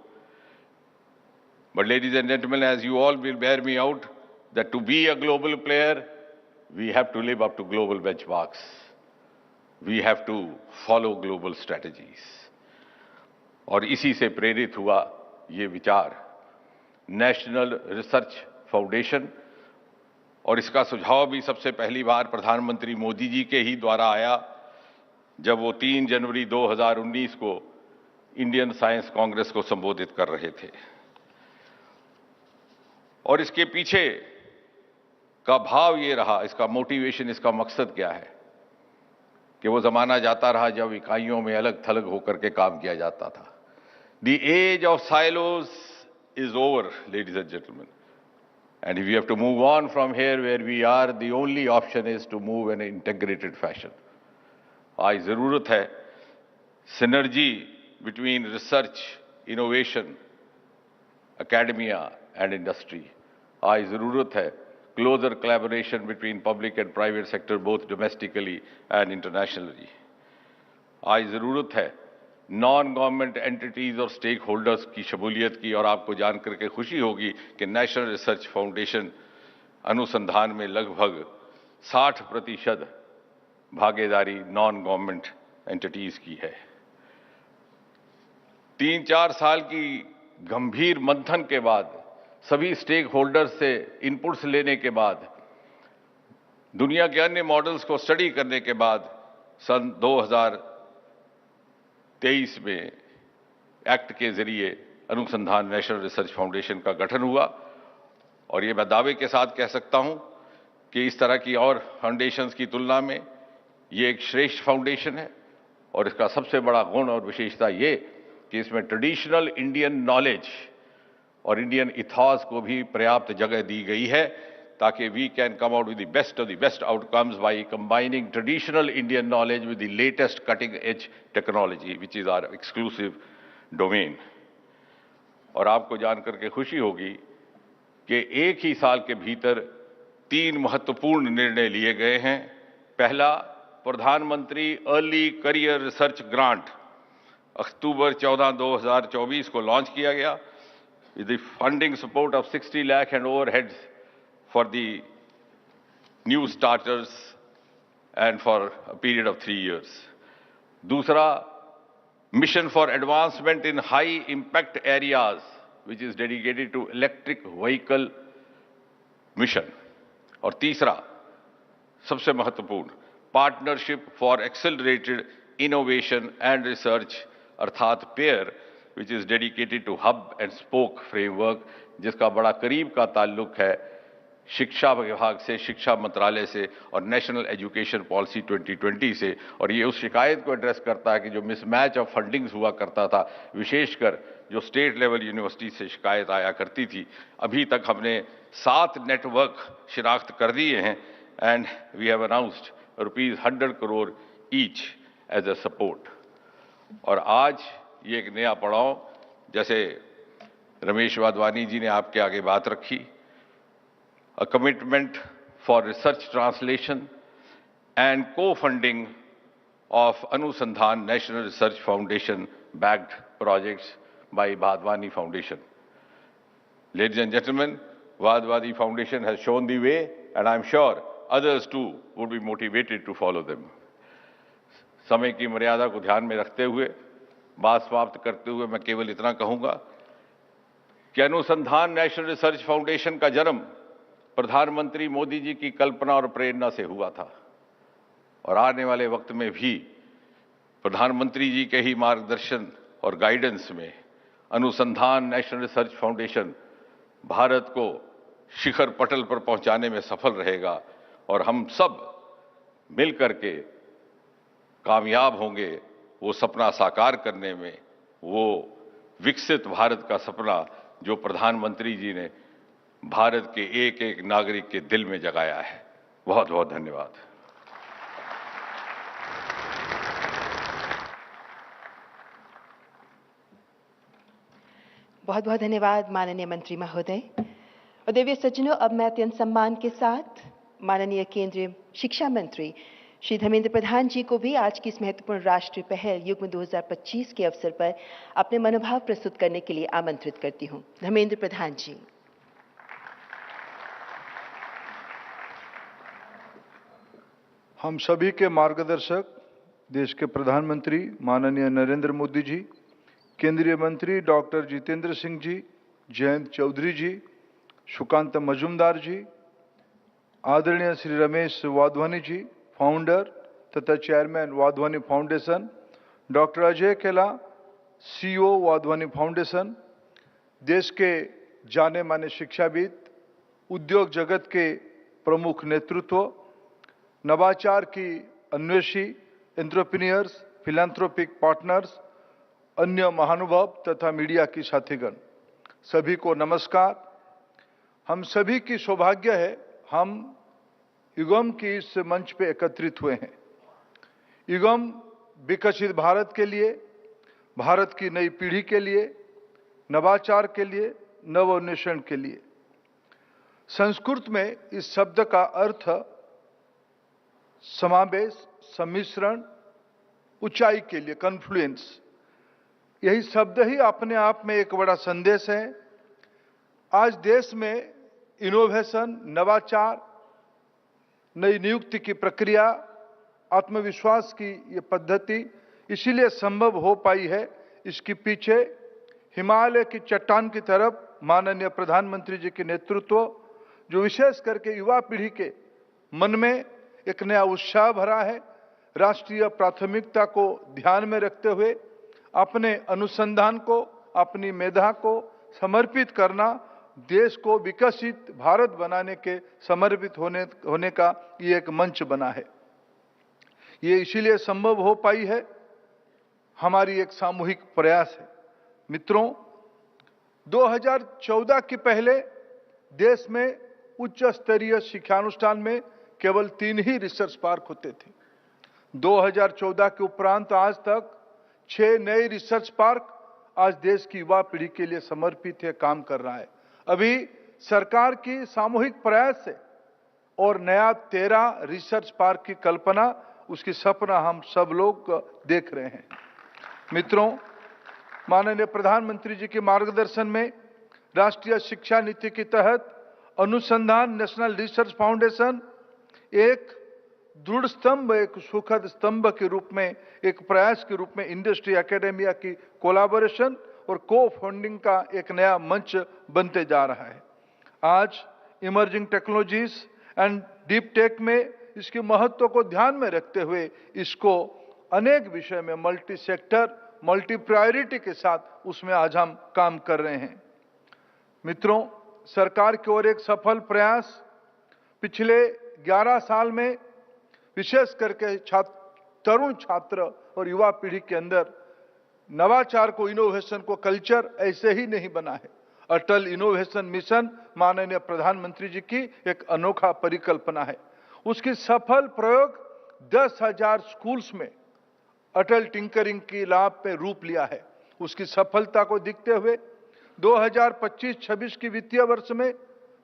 But ladies and gentlemen, as you all will bear me out, that to be a global player, we have to live up to global benchmarks. We have to follow global strategies. और इसी से प्रेरित हुआ ये विचार national research foundation, और इसका सुझाव भी सबसे पहली बार प्रधानमंत्री मोदी जी के ही द्वारा आया जब वो 3 जनवरी 2019 को इंडियन साइंस कांग्रेस को संबोधित कर रहे थे। और इसके पीछे का भाव ये रहा, इसका मोटिवेशन, इसका मकसद क्या है कि वो जमाना जाता रहा जब इकाइयों में अलग थलग होकर के काम किया जाता था। The age of silos is over, ladies and gentleman, and we have to move on from here where we are. The only option is to move in integrated fashion. आज जरूरत है synergy between research, innovation, academia and industry. आज जरूरत है closer collaboration between public and private sector both domestically and internationally. आज जरूरत है non government entities और स्टेक होल्डर्स की शमूलियत की। और आपको जानकर के खुशी होगी कि नेशनल रिसर्च फाउंडेशन अनुसंधान में लगभग 60% भागीदारी नॉन गवर्नमेंट एंटिटीज की है। 3-4 साल की गंभीर मंथन के बाद, सभी स्टेक होल्डर्स से इनपुट्स लेने के बाद, दुनिया के अन्य मॉडल्स को स्टडी करने के बाद सन 2023 में एक्ट के जरिए अनुसंधान नेशनल रिसर्च फाउंडेशन का गठन हुआ। और ये मैं दावे के साथ कह सकता हूं कि इस तरह की और फाउंडेशंस की तुलना में ये एक श्रेष्ठ फाउंडेशन है। और इसका सबसे बड़ा गुण और विशेषता ये कि इसमें ट्रेडिशनल इंडियन नॉलेज और इंडियन इथॉस को भी पर्याप्त जगह दी गई है ताकि we can come out with the best of the best outcomes by combining traditional Indian knowledge with the latest cutting edge technology which is our exclusive domain. और आपको जानकर के खुशी होगी कि एक ही साल के भीतर 3 महत्वपूर्ण निर्णय लिए गए हैं। पहला, प्रधानमंत्री early career research grant October 14, 2024 को लॉन्च किया गया with the funding support of 60 lakh and overheads for the new starters and for a period of 3 years। दूसरा, mission for advancement in high impact areas which is dedicated to electric vehicle mission. और तीसरा, सबसे महत्वपूर्ण, partnership for accelerated innovation and research अर्थात PAIR which is dedicated to hub and spoke framework, जिसका बड़ा करीब का ताल्लुक है शिक्षा विभाग से, शिक्षा मंत्रालय से और नेशनल एजुकेशन पॉलिसी 2020 से। और ये उस शिकायत को एड्रेस करता है कि जो मिसमैच ऑफ फंडिंग्स हुआ करता था, विशेषकर जो स्टेट लेवल यूनिवर्सिटी से शिकायत आया करती थी। अभी तक हमने 7 नेटवर्क शिनाख्त कर दिए हैं and we have announced ₹100 crore each as a support. और आज ये एक नया पड़ाव, जैसे रमेश वाधवानी जी ने आपके आगे बात रखी, a commitment for research translation and co funding of Anusandhan national research foundation backed projects by Wadhwani foundation. Ladies and gentlemen, Vadwadi Foundation has shown the way and I am sure others too would be motivated to follow them. समय की मर्यादा को ध्यान में रखते हुए, बात समाप्त करते हुए मैं केवल इतना कहूंगा कि अनुसंधान नेशनल रिसर्च फाउंडेशन का जन्म प्रधानमंत्री मोदी जी की कल्पना और प्रेरणा से हुआ था। और आने वाले वक्त में भी प्रधानमंत्री जी के ही मार्गदर्शन और गाइडेंस में अनुसंधान नेशनल रिसर्च फाउंडेशन भारत को शिखर पटल पर पहुंचाने में सफल रहेगा और हम सब मिलकर के कामयाब होंगे वो सपना साकार करने में, वो विकसित भारत का सपना जो प्रधानमंत्री जी ने भारत के एक एक नागरिक के दिल में जगाया है। बहुत बहुत धन्यवाद। बहुत बहुत धन्यवाद माननीय मंत्री महोदय। और देवीय सज्जनों, अब मैं अत्यंत सम्मान के साथ माननीय केंद्रीय शिक्षा मंत्री श्री धर्मेंद्र प्रधान जी को भी आज की इस महत्वपूर्ण राष्ट्रीय पहल युग्म 2025 के अवसर पर अपने मनोभाव प्रस्तुत करने के लिए आमंत्रित करती हूं। धर्मेंद्र प्रधान जी। हम सभी के मार्गदर्शक देश के प्रधानमंत्री माननीय नरेंद्र मोदी जी, केंद्रीय मंत्री डॉक्टर जितेंद्र सिंह जी, जयंत चौधरी जी, सुकांत मजुमदार जी, आदरणीय श्री रमेश वाधवानी जी, फाउंडर तथा chairman Wadhwani foundation, doctor Ajay केला, सीईओ वाधवानी फाउंडेशन, देश के जाने माने शिक्षाविद, उद्योग जगत के प्रमुख नेतृत्व, नवाचार की अन्वेषी, एंटरप्रेन्योर्स, फिलैंथ्रोपिक पार्टनर्स, अन्य महानुभाव तथा मीडिया की साथीगण, सभी को नमस्कार। हम सभी की सौभाग्य है हम युगम की इस मंच पे एकत्रित हुए हैं। युगम विकसित भारत के लिए, भारत की नई पीढ़ी के लिए, नवाचार के लिए, नवोन्मेषण के लिए। संस्कृत में इस शब्द का अर्थ समावेश, सम्मिश्रण, ऊंचाई के लिए कॉन्फ्लुएंस। यही शब्द ही अपने आप में एक बड़ा संदेश है। आज देश में इनोवेशन, नवाचार, नई नियुक्ति की प्रक्रिया, आत्मविश्वास की ये पद्धति इसीलिए संभव हो पाई है। इसके पीछे हिमालय की चट्टान की तरफ माननीय प्रधानमंत्री जी के नेतृत्व, जो विशेष करके युवा पीढ़ी के मन में एक नया उत्साह भरा है। राष्ट्रीय प्राथमिकता को ध्यान में रखते हुए अपने अनुसंधान को, अपनी मेधा को समर्पित करना, देश को विकसित भारत बनाने के समर्पित होने का ये एक मंच बना है। ये इसीलिए संभव हो पाई है, हमारी एक सामूहिक प्रयास है। मित्रों, 2014 के पहले देश में उच्च स्तरीय शिक्षानुष्ठान में केवल 3 ही रिसर्च पार्क होते थे। 2014 के उपरांत आज तक 6 नए रिसर्च पार्क आज देश की युवा पीढ़ी के लिए समर्पित है, काम कर रहा है। अभी सरकार की सामूहिक प्रयास से और नया 13 रिसर्च पार्क की कल्पना, उसकी सपना हम सब लोग देख रहे हैं। मित्रों, माननीय प्रधानमंत्री जी के मार्गदर्शन में राष्ट्रीय शिक्षा नीति के तहत अनुसंधान नेशनल रिसर्च फाउंडेशन एक दृढ़ स्तंभ, एक सुखद स्तंभ के रूप में, एक प्रयास के रूप में इंडस्ट्री एकेडेमिया की कोलैबोरेशन और को फंडिंग का एक नया मंच बनते जा रहा है। आज emerging technologies and deep tech में इसके महत्व को ध्यान में रखते हुए इसको अनेक विषय में मल्टी सेक्टर, मल्टी प्रायोरिटी के साथ उसमें आज हम काम कर रहे हैं। मित्रों, सरकार की ओर एक सफल प्रयास पिछले 11 साल में विशेष करके तरुण छात्र और युवा पीढ़ी के अंदर नवाचार को, इनोवेशन को कल्चर ऐसे ही नहीं बना है। अटल इनोवेशन मिशन माननीय प्रधानमंत्री जी की एक अनोखा परिकल्पना है। उसकी सफल प्रयोग 10,000 स्कूल्स में अटल टिंकरिंग की लाभ पे रूप लिया है। उसकी सफलता को देखते हुए 2025-26 की वित्तीय वर्ष में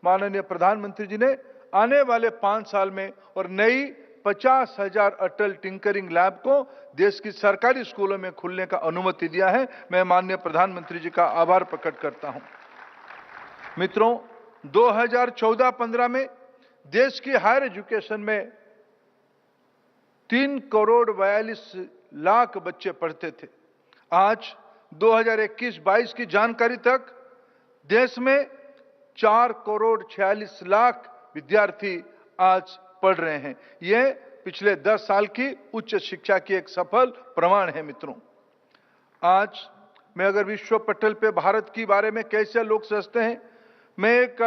माननीय प्रधानमंत्री जी ने आने वाले 5 साल में और नई 50,000 अटल टिंकरिंग लैब को देश की सरकारी स्कूलों में खुलने का अनुमति दिया है। मैं माननीय प्रधानमंत्री जी का आभार प्रकट करता हूं। मित्रों, 2014-15 में देश की हायर एजुकेशन में 3 करोड़ 42 लाख बच्चे पढ़ते थे। आज 2021-22 की जानकारी तक देश में 4 करोड़ 46 लाख विद्यार्थी आज पढ़ रहे हैं। यह पिछले 10 साल की उच्च शिक्षा की एक सफल प्रमाण है। मित्रों, आज मैं अगर विश्व पटल पे भारत के बारे में कैसे लोग सोचते हैं, मैं एक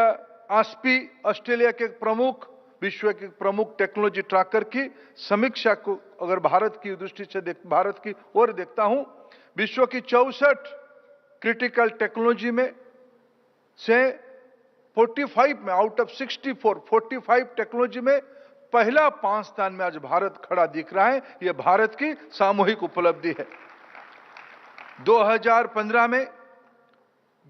आस्पी ऑस्ट्रेलिया के प्रमुख, विश्व के प्रमुख टेक्नोलॉजी ट्रैकर की समीक्षा को अगर भारत की दृष्टि से भारत की ओर देखता हूं, विश्व की 64 क्रिटिकल टेक्नोलॉजी में से 45 में आउट ऑफ 64 45 टेक्नोलॉजी में पहला 5 स्थान में आज भारत खड़ा दिख रहा है। यह भारत की सामूहिक उपलब्धि है। 2015 में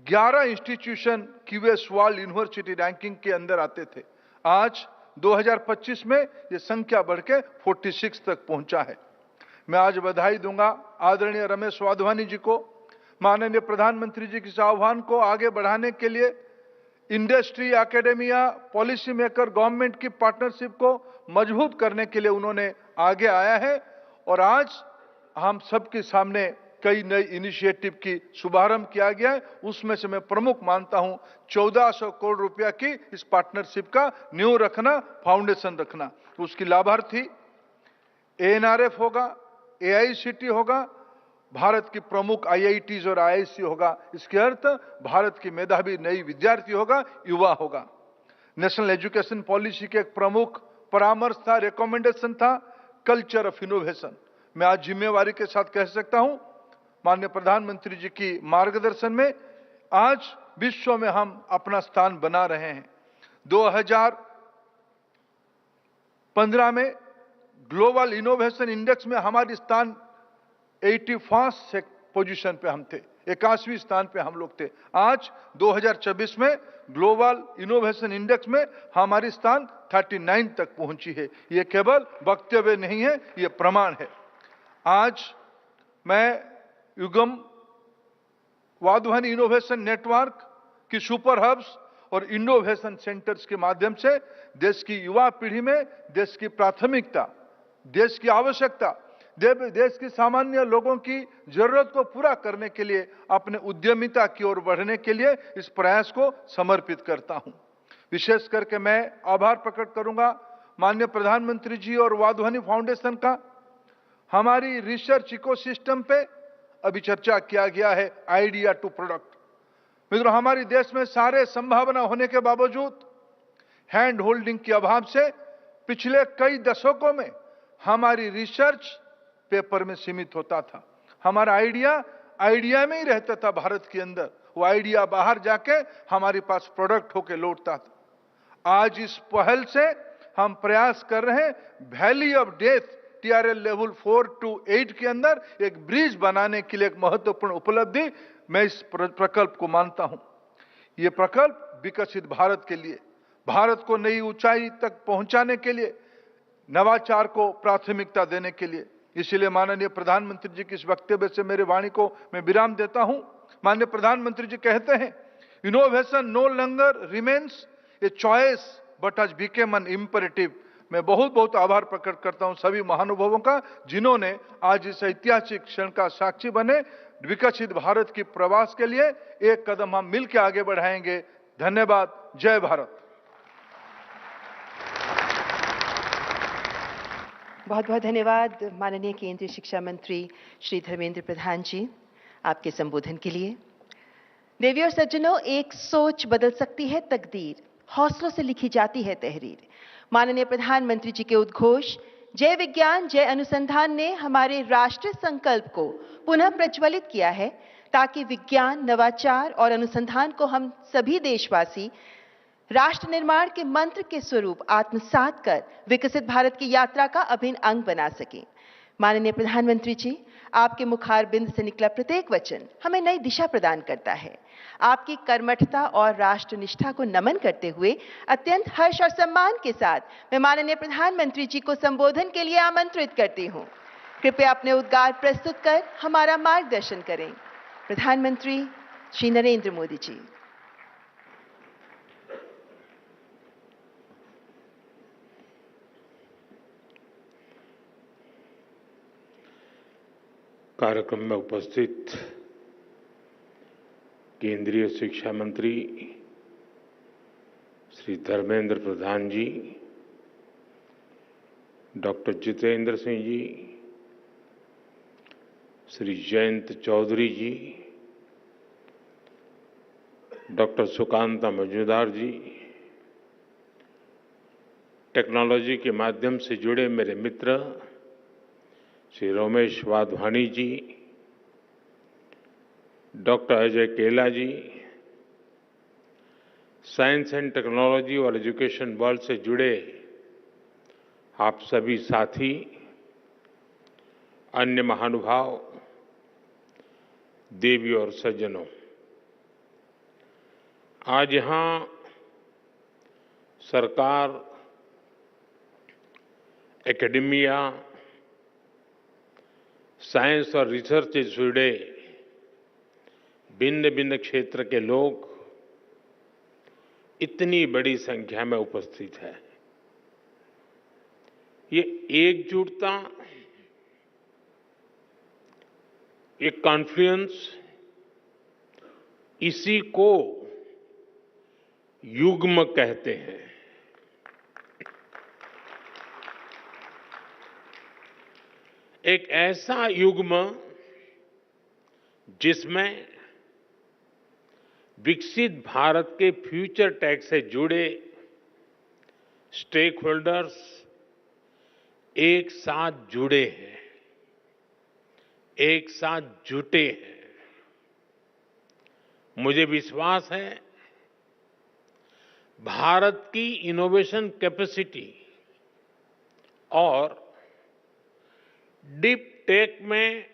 11 institution QS world university ranking के अंदर आते थे। आज 2025 में यह संख्या बढ़ के 46 तक पहुंचा है। मैं आज बधाई दूंगा आदरणीय रमेश वाधवानी जी को, माननीय प्रधानमंत्री जी के इस आह्वान को आगे बढ़ाने के लिए industry, academia, policy maker, government की पार्टनरशिप को मजबूत करने के लिए उन्होंने आगे आया है। और आज हम सबके सामने कई नई इनिशिएटिव की शुभारंभ किया गया है। उसमें से मैं प्रमुख मानता हूं 1400 करोड़ रुपया की इस पार्टनरशिप का नींव रखना, फाउंडेशन रखना। उसकी लाभार्थी एएनआरएफ होगा, एआईसीटी होगा, भारत की प्रमुख आईआईटीज और आईआईसी होगा। इसके अर्थ भारत की मेधावी नई विद्यार्थी होगा, युवा होगा। नेशनल एजुकेशन पॉलिसी के एक प्रमुख परामर्श था, रिकमेंडेशन था, कल्चर ऑफ इनोवेशन। मैं आज जिम्मेवारी के साथ कह सकता हूं, माननीय प्रधानमंत्री जी की मार्गदर्शन में आज विश्व में हम अपना स्थान बना रहे हैं। 2015 में ग्लोबल इनोवेशन इंडेक्स में हमारी स्थान 81st पोजीशन पे हम थे, 81वें स्थान पे हम लोग थे। आज 2024 में ग्लोबल इनोवेशन इंडेक्स में हमारी स्थान 39 तक पहुंची है। ये केवल वक्तव्य नहीं है, ये प्रमाण है। आज मैं युगम वाधवानी इनोवेशन नेटवर्क की सुपर हब्स और इनोवेशन सेंटर्स के माध्यम से देश की युवा पीढ़ी में देश की प्राथमिकता, देश की आवश्यकता, देश की सामान्य लोगों की जरूरत को पूरा करने के लिए, अपने उद्यमिता की ओर बढ़ने के लिए इस प्रयास को समर्पित करता हूं। विशेष करके मैं आभार प्रकट करूंगा माननीय प्रधानमंत्री जी और वाधवानी फाउंडेशन का। हमारी रिसर्च इकोसिस्टम पे अभी चर्चा किया गया है, आइडिया टू प्रोडक्ट। मित्रों, हमारे देश में सारे संभावना होने के बावजूद हैंड होल्डिंग के अभाव से पिछले कई दशकों में हमारी रिसर्च पेपर में सीमित होता था। हमारा आइडिया में ही रहता था भारत के अंदर, वो आइडिया बाहर जाके हमारे पास प्रोडक्ट होके लौटता था। आज इस पहल से हम प्रयास कर रहे हैं valley of death TRL level 4 to 8 के अंदर एक ब्रिज बनाने के लिए एक महत्वपूर्ण उपलब्धि मैं इस प्रकल्प को मानता हूं। यह प्रकल्प विकसित भारत के लिए, भारत को नई ऊंचाई तक पहुंचाने के लिए, नवाचार को प्राथमिकता देने के लिए। इसलिए माननीय प्रधानमंत्री जी की इस वक्तव्य से मेरी वाणी को मैं विराम देता हूं। माननीय प्रधानमंत्री जी कहते हैं, innovation no longer remains a choice but has become an imperative. मैं बहुत बहुत आभार प्रकट करता हूं सभी महानुभावों का, जिन्होंने आज इस ऐतिहासिक क्षण का साक्षी बने। विकसित भारत की प्रवास के लिए एक कदम हम मिलकर आगे बढ़ाएंगे। धन्यवाद। जय भारत। बहुत बहुत धन्यवाद माननीय केंद्रीय शिक्षा मंत्री श्री धर्मेंद्र प्रधान जी, आपके संबोधन के लिए। देवी और सज्जनों, एक सोच बदल सकती है तकदीर, हौसलों से लिखी जाती है तहरीर। माननीय प्रधानमंत्री जी के उद्घोष जय विज्ञान जय अनुसंधान ने हमारे राष्ट्रीय संकल्प को पुनः प्रज्वलित किया है, ताकि विज्ञान, नवाचार और अनुसंधान को हम सभी देशवासी राष्ट्र निर्माण के मंत्र के स्वरूप आत्मसात कर विकसित भारत की यात्रा का अभिन्न अंग बना सके। माननीय प्रधानमंत्री जी, आपके मुखारबिंद से निकला प्रत्येक वचन हमें नई दिशा प्रदान करता है। आपकी कर्मठता और राष्ट्रनिष्ठा को नमन करते हुए अत्यंत हर्ष और सम्मान के साथ मैं माननीय प्रधानमंत्री जी को संबोधन के लिए आमंत्रित करती हूं। कृपया अपने उद्गार प्रस्तुत कर हमारा मार्गदर्शन करें। प्रधानमंत्री श्री नरेंद्र मोदी जी। कार्यक्रम में उपस्थित केंद्रीय शिक्षा मंत्री श्री धर्मेंद्र प्रधान जी, डॉक्टर जितेंद्र सिंह जी, श्री जयंत चौधरी जी, डॉक्टर सुकांता मजूमदार जी, टेक्नोलॉजी के माध्यम से जुड़े मेरे मित्र श्री रमेश वाधवानी जी, डॉक्टर अजय केला जी, साइंस एंड टेक्नोलॉजी और एजुकेशन वर्ल्ड से जुड़े आप सभी साथी, अन्य महानुभाव, देवी और सज्जनों, आज यहां सरकार, एकेडमिया, साइंस और रिसर्च से जुड़े भिन्न भिन्न क्षेत्र के लोग इतनी बड़ी संख्या में उपस्थित है। ये एकजुटता, ये कॉन्फ्लुएंस, इसी को युग्म कहते हैं। एक ऐसा युग्म जिसमें विकसित भारत के फ्यूचर टेक से जुड़े स्टेक होल्डर्स एक साथ जुड़े हैं, एक साथ जुटे हैं। मुझे विश्वास है भारत की इनोवेशन कैपेसिटी और डीप टेक में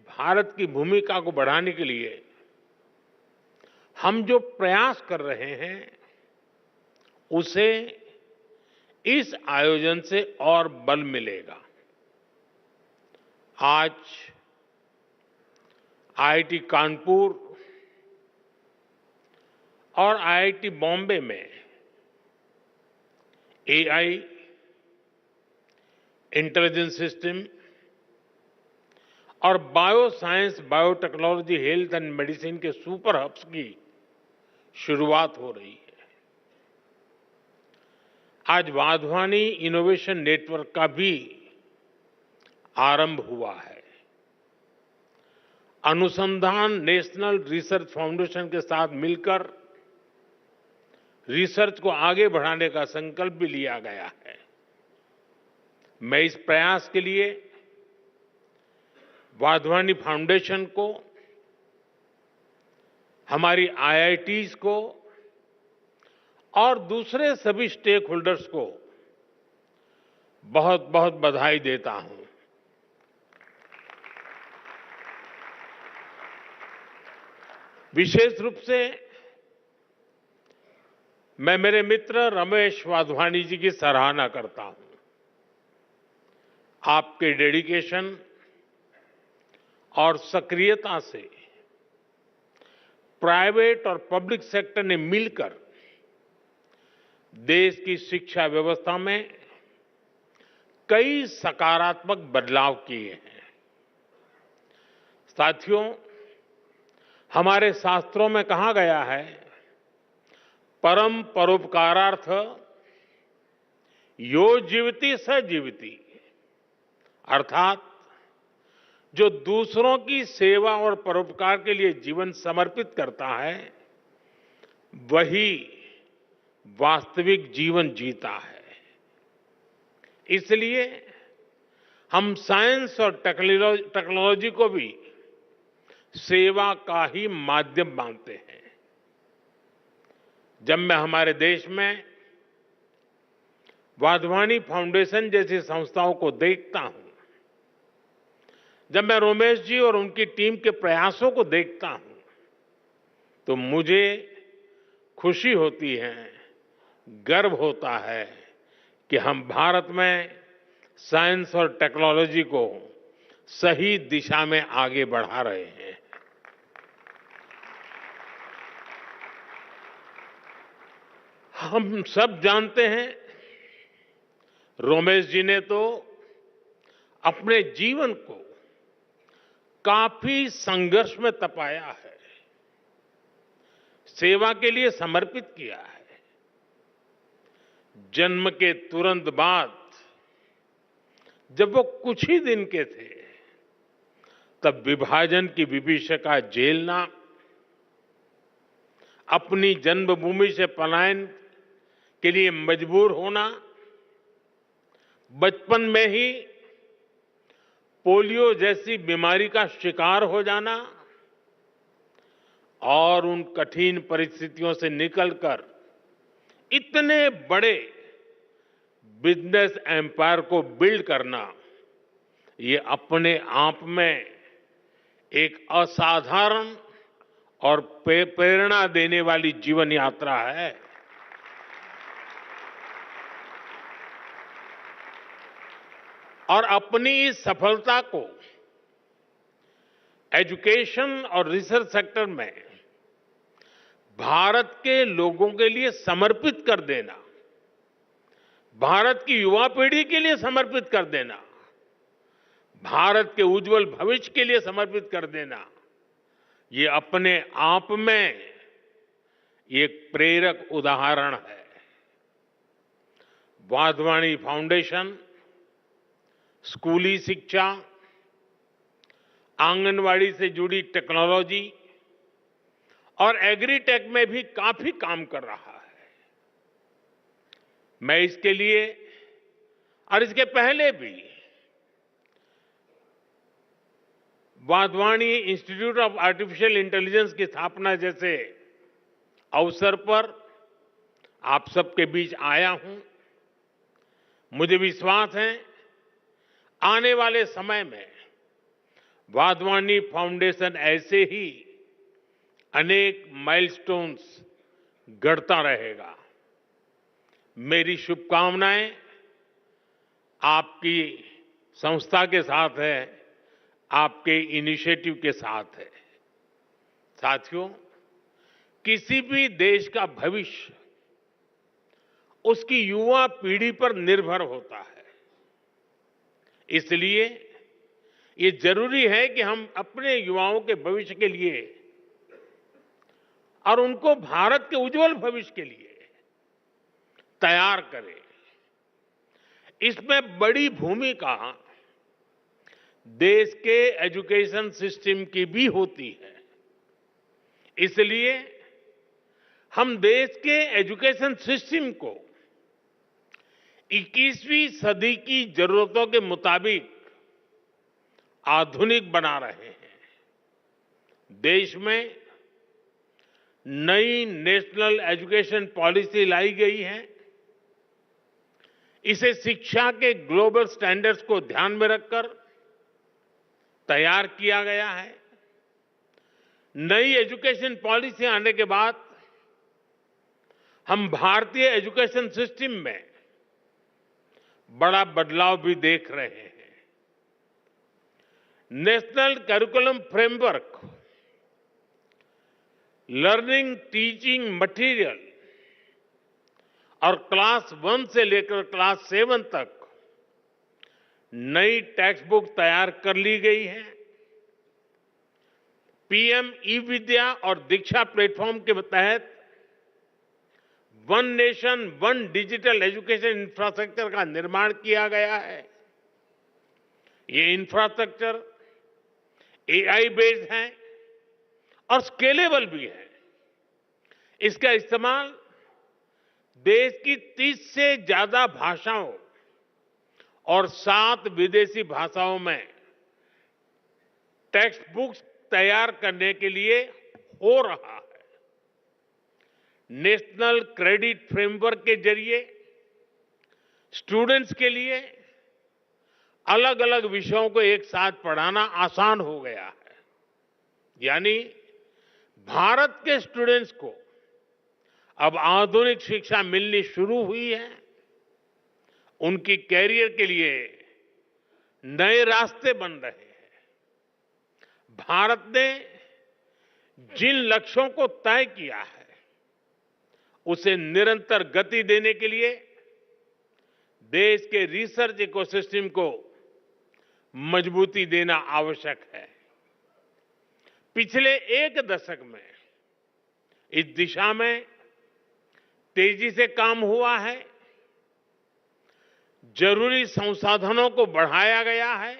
भारत की भूमिका को बढ़ाने के लिए हम जो प्रयास कर रहे हैं, उसे इस आयोजन से और बल मिलेगा। आज आईआईटी कानपुर और आईआईटी बॉम्बे में एआई, इंटेलिजेंस सिस्टम और bio science, biotechnology, health and medicine के सुपर हब्स की शुरुआत हो रही है। आज वाधवानी इनोवेशन नेटवर्क का भी आरंभ हुआ है। अनुसंधान नेशनल रिसर्च फाउंडेशन के साथ मिलकर रिसर्च को आगे बढ़ाने का संकल्प भी लिया गया है। मैं इस प्रयास के लिए वाधवानी फाउंडेशन को, हमारी आईआईटीज को और दूसरे सभी स्टेक होल्डर्स को बहुत बहुत बधाई देता हूं। विशेष रूप से मैं मेरे मित्र रमेश वाधवानी जी की सराहना करता हूं। आपके डेडिकेशन और सक्रियता से प्राइवेट और पब्लिक सेक्टर ने मिलकर देश की शिक्षा व्यवस्था में कई सकारात्मक बदलाव किए हैं। साथियों, हमारे शास्त्रों में कहा गया है, परम परोपकारार्थ यो जीवति स जीवति, अर्थात जो दूसरों की सेवा और परोपकार के लिए जीवन समर्पित करता है, वही वास्तविक जीवन जीता है। इसलिए हम साइंस और टेक्नोलॉजी को भी सेवा का ही माध्यम मानते हैं। जब मैं हमारे देश में वाधवानी फाउंडेशन जैसी संस्थाओं को देखता हूं, जब मैं रोमेश जी और उनकी टीम के प्रयासों को देखता हूं, तो मुझे खुशी होती है, गर्व होता है कि हम भारत में साइंस और टेक्नोलॉजी को सही दिशा में आगे बढ़ा रहे हैं। हम सब जानते हैं, रोमेश जी ने तो अपने जीवन को काफी संघर्ष में तपाया है, सेवा के लिए समर्पित किया है। जन्म के तुरंत बाद जब वो कुछ ही दिन के थे, तब विभाजन की विभीषिका झेलना, अपनी जन्मभूमि से पलायन के लिए मजबूर होना, बचपन में ही पोलियो जैसी बीमारी का शिकार हो जाना और उन कठिन परिस्थितियों से निकलकर इतने बड़े बिजनेस एम्पायर को बिल्ड करना, ये अपने आप में एक असाधारण और प्रेरणा देने वाली जीवन यात्रा है। और अपनी इस सफलता को एजुकेशन और रिसर्च सेक्टर में भारत के लोगों के लिए समर्पित कर देना, भारत की युवा पीढ़ी के लिए समर्पित कर देना, भारत के उज्जवल भविष्य के लिए समर्पित कर देना, ये अपने आप में एक प्रेरक उदाहरण है। वाधवानी फाउंडेशन स्कूली शिक्षा, आंगनवाड़ी से जुड़ी टेक्नोलॉजी और एग्रीटेक में भी काफी काम कर रहा है। मैं इसके लिए और इसके पहले भी Wadhwani institute of artificial intelligence की स्थापना जैसे अवसर पर आप सबके बीच आया हूं। मुझे विश्वास है आने वाले समय में वाधवानी फाउंडेशन ऐसे ही अनेक माइलस्टोन्स गढ़ता रहेगा। मेरी शुभकामनाएं आपकी संस्था के साथ है, आपके इनिशिएटिव के साथ है। साथियों, किसी भी देश का भविष्य उसकी युवा पीढ़ी पर निर्भर होता है। इसलिए ये जरूरी है कि हम अपने युवाओं के भविष्य के लिए और उनको भारत के उज्जवल भविष्य के लिए तैयार करें। इसमें बड़ी भूमिका देश के एजुकेशन सिस्टम की भी होती है। इसलिए हम देश के एजुकेशन सिस्टम को 21वीं सदी की जरूरतों के मुताबिक आधुनिक बना रहे हैं। देश में नई नेशनल एजुकेशन पॉलिसी लाई गई है। इसे शिक्षा के ग्लोबल स्टैंडर्ड्स को ध्यान में रखकर तैयार किया गया है। नई एजुकेशन पॉलिसी आने के बाद हम भारतीय एजुकेशन सिस्टम में बड़ा बदलाव भी देख रहे हैं। National curriculum framework, learning teaching material और क्लास 1 से लेकर क्लास 7 तक नई टेक्स्ट बुक तैयार कर ली गई है। पीएम ई विद्या और दीक्षा प्लेटफॉर्म के तहत one nation one digital education infrastructure का निर्माण किया गया है। ये इंफ्रास्ट्रक्चर एआई बेस्ड है और स्केलेबल भी है। इसका इस्तेमाल देश की 30 से ज्यादा भाषाओं और 7 विदेशी भाषाओं में टेक्स्ट बुक्स तैयार करने के लिए हो रहा है। नेशनल क्रेडिट फ्रेमवर्क के जरिए स्टूडेंट्स के लिए अलग अलग विषयों को एक साथ पढ़ाना आसान हो गया है। यानी भारत के स्टूडेंट्स को अब आधुनिक शिक्षा मिलनी शुरू हुई है। उनकी कैरियर के लिए नए रास्ते बन रहे हैं। भारत ने जिन लक्ष्यों को तय किया है उसे निरंतर गति देने के लिए देश के रिसर्च इकोसिस्टम को मजबूती देना आवश्यक है। पिछले 1 दशक में इस दिशा में तेजी से काम हुआ है। जरूरी संसाधनों को बढ़ाया गया है।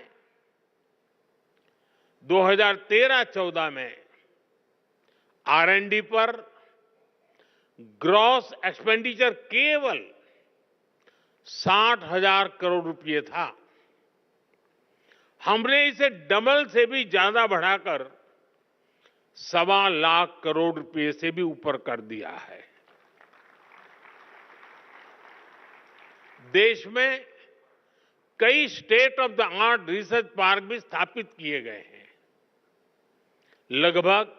2013-14 में R&D पर ग्रॉस एक्सपेंडिचर केवल 60,000 करोड़ रुपए था। हमने इसे डबल से भी ज्यादा बढ़ाकर 1.25 लाख करोड़ रुपए से भी ऊपर कर दिया है। देश में कई state of the art research park भी स्थापित किए गए हैं। लगभग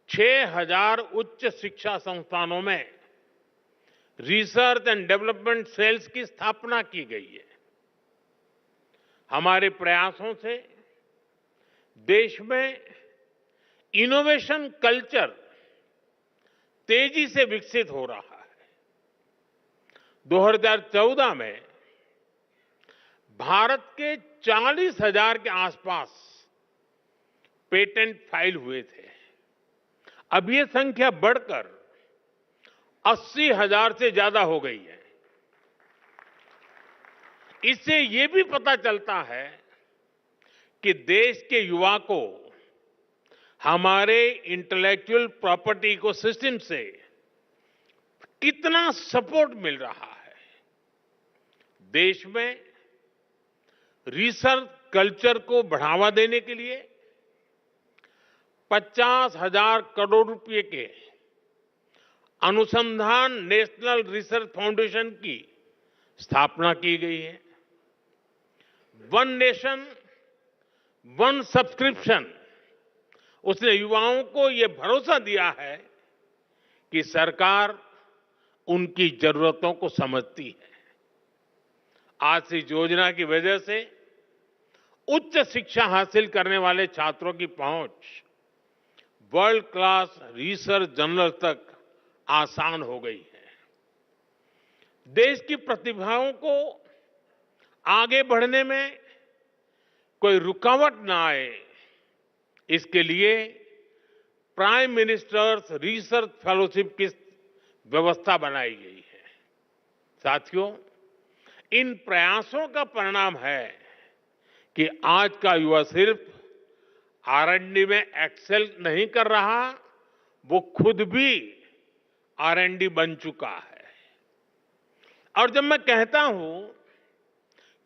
6,000 उच्च शिक्षा संस्थानों में रिसर्च एंड डेवलपमेंट सेल्स की स्थापना की गई है। हमारे प्रयासों से देश में इनोवेशन कल्चर तेजी से विकसित हो रहा है। 2014 में भारत के 40,000 के आसपास पेटेंट फाइल हुए थे। अब ये संख्या बढ़कर 80,000 से ज्यादा हो गई है। इससे ये भी पता चलता है कि देश के युवा को हमारे इंटेलेक्चुअल प्रॉपर्टी इकोसिस्टम से कितना सपोर्ट मिल रहा है। देश में रिसर्च कल्चर को बढ़ावा देने के लिए 50,000 करोड़ रुपए के अनुसंधान नेशनल रिसर्च फाउंडेशन की स्थापना की गई है। वन नेशन वन सब्सक्रिप्शन, उसने युवाओं को यह भरोसा दिया है कि सरकार उनकी जरूरतों को समझती है। आज इस योजना की वजह से उच्च शिक्षा हासिल करने वाले छात्रों की पहुंच वर्ल्ड क्लास रिसर्च जर्नल तक आसान हो गई है। देश की प्रतिभाओं को आगे बढ़ने में कोई रुकावट ना आए, इसके लिए प्राइम मिनिस्टर्स रिसर्च फेलोशिप की व्यवस्था बनाई गई है। साथियों, इन प्रयासों का परिणाम है कि आज का युवा सिर्फ R&D में एक्सेल नहीं कर रहा, वो खुद भी R&D बन चुका है। और जब मैं कहता हूं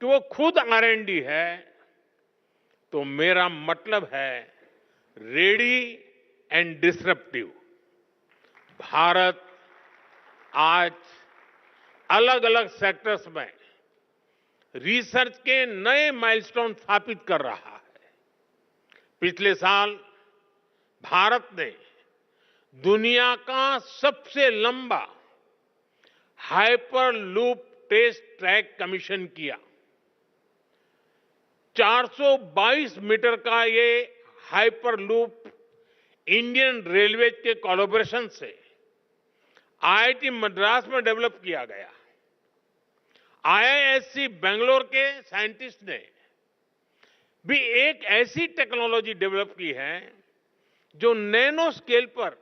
कि वो खुद R&D है, तो मेरा मतलब है रेडी एंड डिसरप्टिव। भारत आज अलग अलग सेक्टर्स में रिसर्च के नए माइलस्टोन स्थापित कर रहा है। पिछले साल भारत ने दुनिया का सबसे लंबा हाइपरलूप टेस्ट ट्रैक कमीशन किया। 422 मीटर का ये हाइपरलूप इंडियन रेलवे के कोलैबोरेशन से IIT मद्रास में डेवलप किया गया। IISc बेंगलोर के साइंटिस्ट ने भी एक ऐसी टेक्नोलॉजी डेवलप की है जो नैनो स्केल पर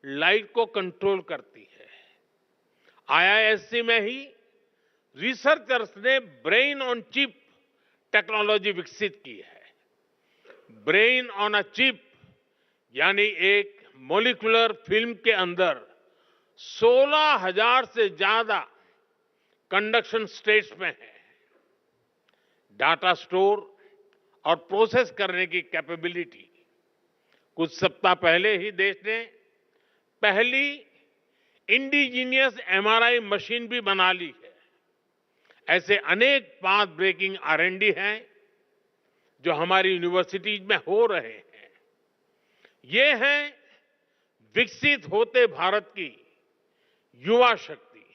लाइट को कंट्रोल करती है। IISc में ही रिसर्चर्स ने ब्रेन ऑन चिप टेक्नोलॉजी विकसित की है। ब्रेन ऑन अ चिप यानी एक मॉलिक्यूलर फिल्म के अंदर 16,000 से ज्यादा कंडक्शन स्टेट्स में है। डाटा स्टोर और प्रोसेस करने की कैपेबिलिटी। कुछ सप्ताह पहले ही देश ने पहली इंडिजीनियस MRI मशीन भी बना ली है। ऐसे अनेक पाथ ब्रेकिंग R&D हैं जो हमारी यूनिवर्सिटीज में हो रहे हैं। ये है विकसित होते भारत की युवा शक्ति,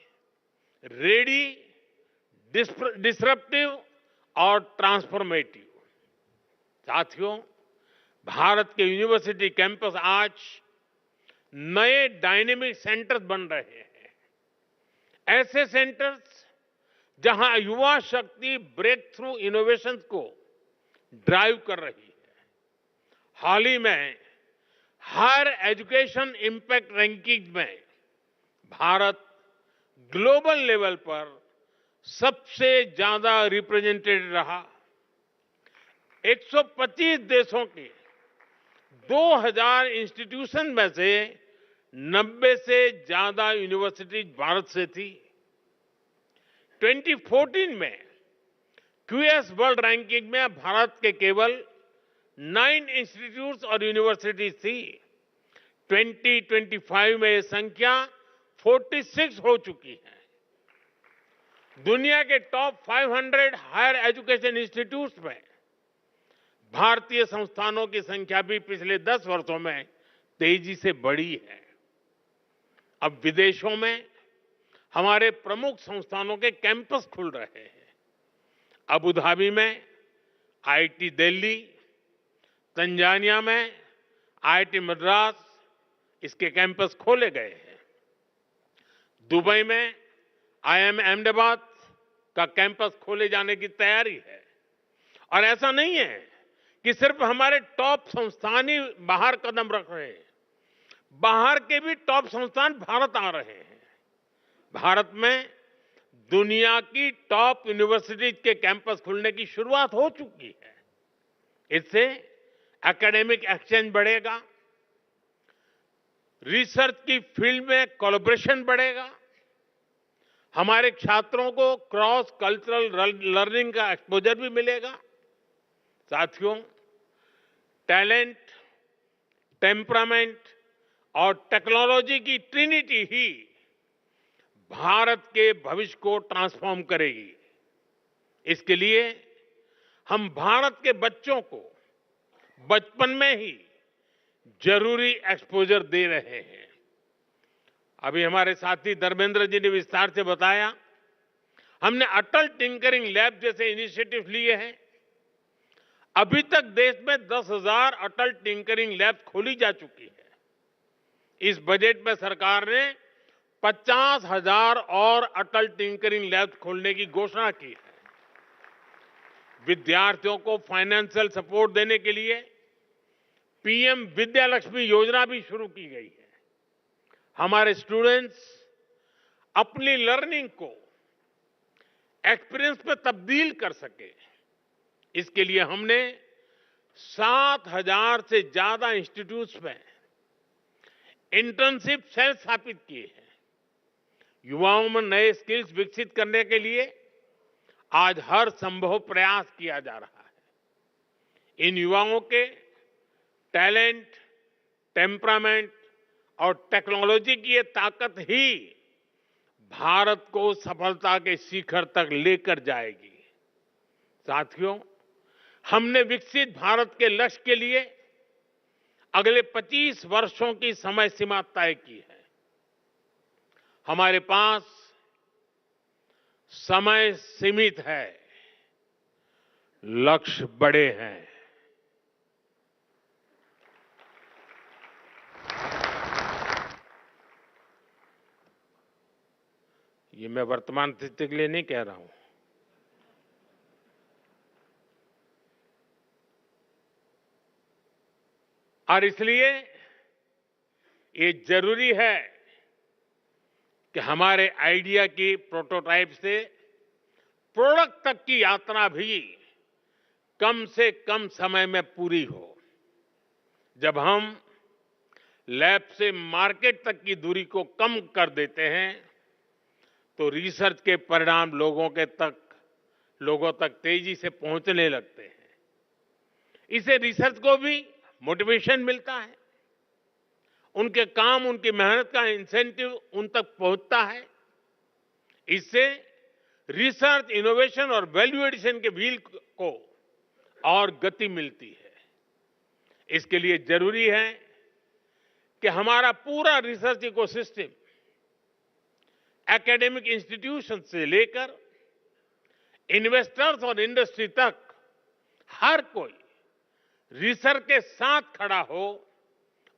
रेडी, डिसरप्टिव और ट्रांसफॉर्मेटिव। साथियों, भारत के यूनिवर्सिटी कैंपस आज नए डायनेमिक सेंटर्स बन रहे हैं। ऐसे सेंटर्स जहां युवा शक्ति ब्रेक थ्रू इनोवेशन को ड्राइव कर रही है। हाल ही में हायर एजुकेशन इंपैक्ट रैंकिंग में भारत ग्लोबल लेवल पर सबसे ज्यादा रिप्रेजेंटेड रहा। 125 देशों के 2000 इंस्टीट्यूशन में से 90 से ज्यादा यूनिवर्सिटीज भारत से थी। 2014 में QS वर्ल्ड रैंकिंग में भारत के केवल 9 इंस्टीट्यूट्स और यूनिवर्सिटीज थी। 2025 में यह संख्या 46 हो चुकी है। दुनिया के टॉप 500 हायर एजुकेशन इंस्टीट्यूट्स में भारतीय संस्थानों की संख्या भी पिछले 10 वर्षों में तेजी से बढ़ी है। अब विदेशों में हमारे प्रमुख संस्थानों के कैंपस खुल रहे हैं। अबू धाबी में आईआईटी दिल्ली, तंजानिया में आईआईटी मद्रास, इसके कैंपस खोले गए हैं। दुबई में आईआईएम अहमदाबाद का कैंपस खोले जाने की तैयारी है। और ऐसा नहीं है कि सिर्फ हमारे टॉप संस्थान ही बाहर कदम रख रहे हैं, बाहर के भी टॉप संस्थान भारत आ रहे हैं। भारत में दुनिया की टॉप यूनिवर्सिटीज के कैंपस खुलने की शुरुआत हो चुकी है। इससे एकेडमिक एक्सचेंज बढ़ेगा, रिसर्च की फील्ड में कोलैबोरेशन बढ़ेगा, हमारे छात्रों को क्रॉस कल्चरल लर्निंग का एक्सपोजर भी मिलेगा। साथियों, टैलेंट, टेम्परामेंट और टेक्नोलॉजी की ट्रिनिटी ही भारत के भविष्य को ट्रांसफॉर्म करेगी। इसके लिए हम भारत के बच्चों को बचपन में ही जरूरी एक्सपोजर दे रहे हैं। अभी हमारे साथी धर्मेंद्र जी ने विस्तार से बताया, हमने अटल टिंकरिंग लैब जैसे इनिशिएटिव लिए हैं। अभी तक देश में 10,000 अटल टिंकरिंग लैब खोली जा चुकी है। इस बजट में सरकार ने 50,000 और अटल टिंकरिंग लैब खोलने की घोषणा की है। विद्यार्थियों को फाइनेंशियल सपोर्ट देने के लिए पीएम विद्यालक्ष्मी योजना भी शुरू की गई है। हमारे स्टूडेंट्स अपनी लर्निंग को एक्सपीरियंस में तब्दील कर सके, इसके लिए हमने 7,000 से ज्यादा इंस्टीट्यूट्स में इंटर्नशिप सेल स्थापित किए हैं। युवाओं में नए स्किल्स विकसित करने के लिए आज हर संभव प्रयास किया जा रहा है। इन युवाओं के टैलेंट, टेम्परामेंट और टेक्नोलॉजी की ये ताकत ही भारत को सफलता के शिखर तक लेकर जाएगी। साथियों, हमने विकसित भारत के लक्ष्य के लिए अगले 25 वर्षों की समय सीमा तय की है। हमारे पास समय सीमित है, लक्ष्य बड़े हैं। ये मैं वर्तमान स्थिति के लिए नहीं कह रहा हूं। और इसलिए ये जरूरी है कि हमारे आइडिया की प्रोटोटाइप से प्रोडक्ट तक की यात्रा भी कम से कम समय में पूरी हो। जब हम लैब से मार्केट तक की दूरी को कम कर देते हैं तो रिसर्च के परिणाम लोगों तक तेजी से पहुंचने लगते हैं। इससे रिसर्च को भी मोटिवेशन मिलता है, उनके काम, उनकी मेहनत का इंसेंटिव उन तक पहुंचता है। इससे रिसर्च, इनोवेशन और वैल्यू एडिशन के व्हील को और गति मिलती है। इसके लिए जरूरी है कि हमारा पूरा रिसर्च इकोसिस्टम एकेडमिक इंस्टीट्यूशन से लेकर इन्वेस्टर्स और इंडस्ट्री तक हर कोई रिसर्च के साथ खड़ा हो,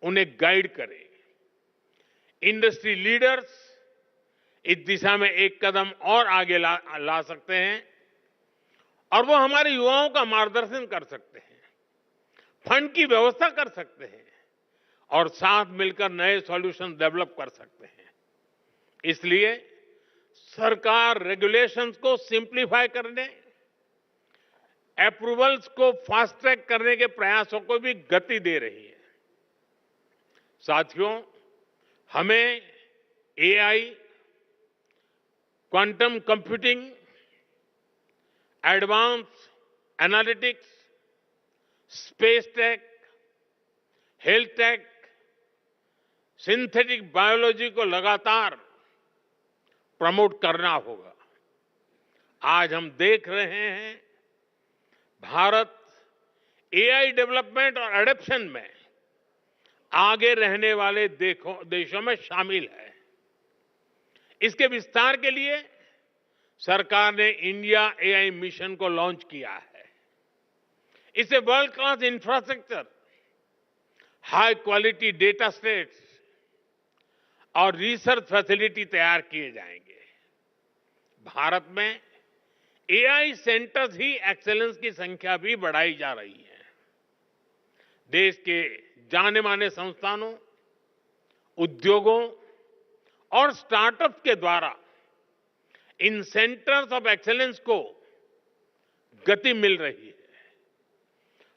उन्हें गाइड करे। इंडस्ट्री लीडर्स इस दिशा में एक कदम और आगे ला सकते हैं और वो हमारे युवाओं का मार्गदर्शन कर सकते हैं, फंड की व्यवस्था कर सकते हैं और साथ मिलकर नए सॉल्यूशन डेवलप कर सकते हैं। इसलिए सरकार रेगुलेशंस को सिंप्लीफाई करने, अप्रूवल्स को फास्ट ट्रैक करने के प्रयासों को भी गति दे रही है। साथियों, हमें AI, quantum computing, advance analytics, space tech, health take, synthetic biology को लगातार प्रमोट करना होगा। आज हम देख रहे हैं भारत एआई डेवलपमेंट और एडॉप्शन में आगे रहने वाले देशों में शामिल है। इसके विस्तार के लिए सरकार ने इंडिया एआई मिशन को लॉन्च किया है। इससे world class infrastructure, high quality data sets और रिसर्च फैसिलिटी तैयार किए जाएंगे। भारत में एआई सेंटर्स ही एक्सेलेंस की संख्या भी बढ़ाई जा रही है। देश के जाने माने संस्थानों, उद्योगों और स्टार्टअप के द्वारा इन सेंटर्स ऑफ एक्सेलेंस को गति मिल रही है।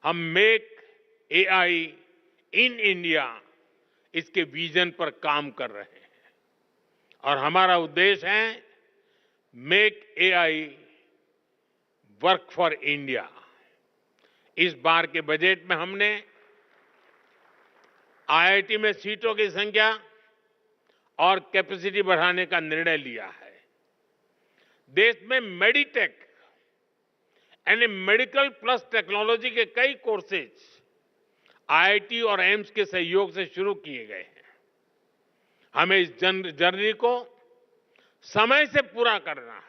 हम मेक एआई इन इंडिया इसके विजन पर काम कर रहे हैं और हमारा उद्देश्य है make AI work for India. इस बार के बजट में हमने आईआईटी में सीटों की संख्या और कैपेसिटी बढ़ाने का निर्णय लिया है। देश में मेडिटेक यानी मेडिकल प्लस टेक्नोलॉजी के कई कोर्सेज आईआईटी और एम्स के सहयोग से शुरू किए गए हैं। हमें इस जर्नी को समय से पूरा करना है।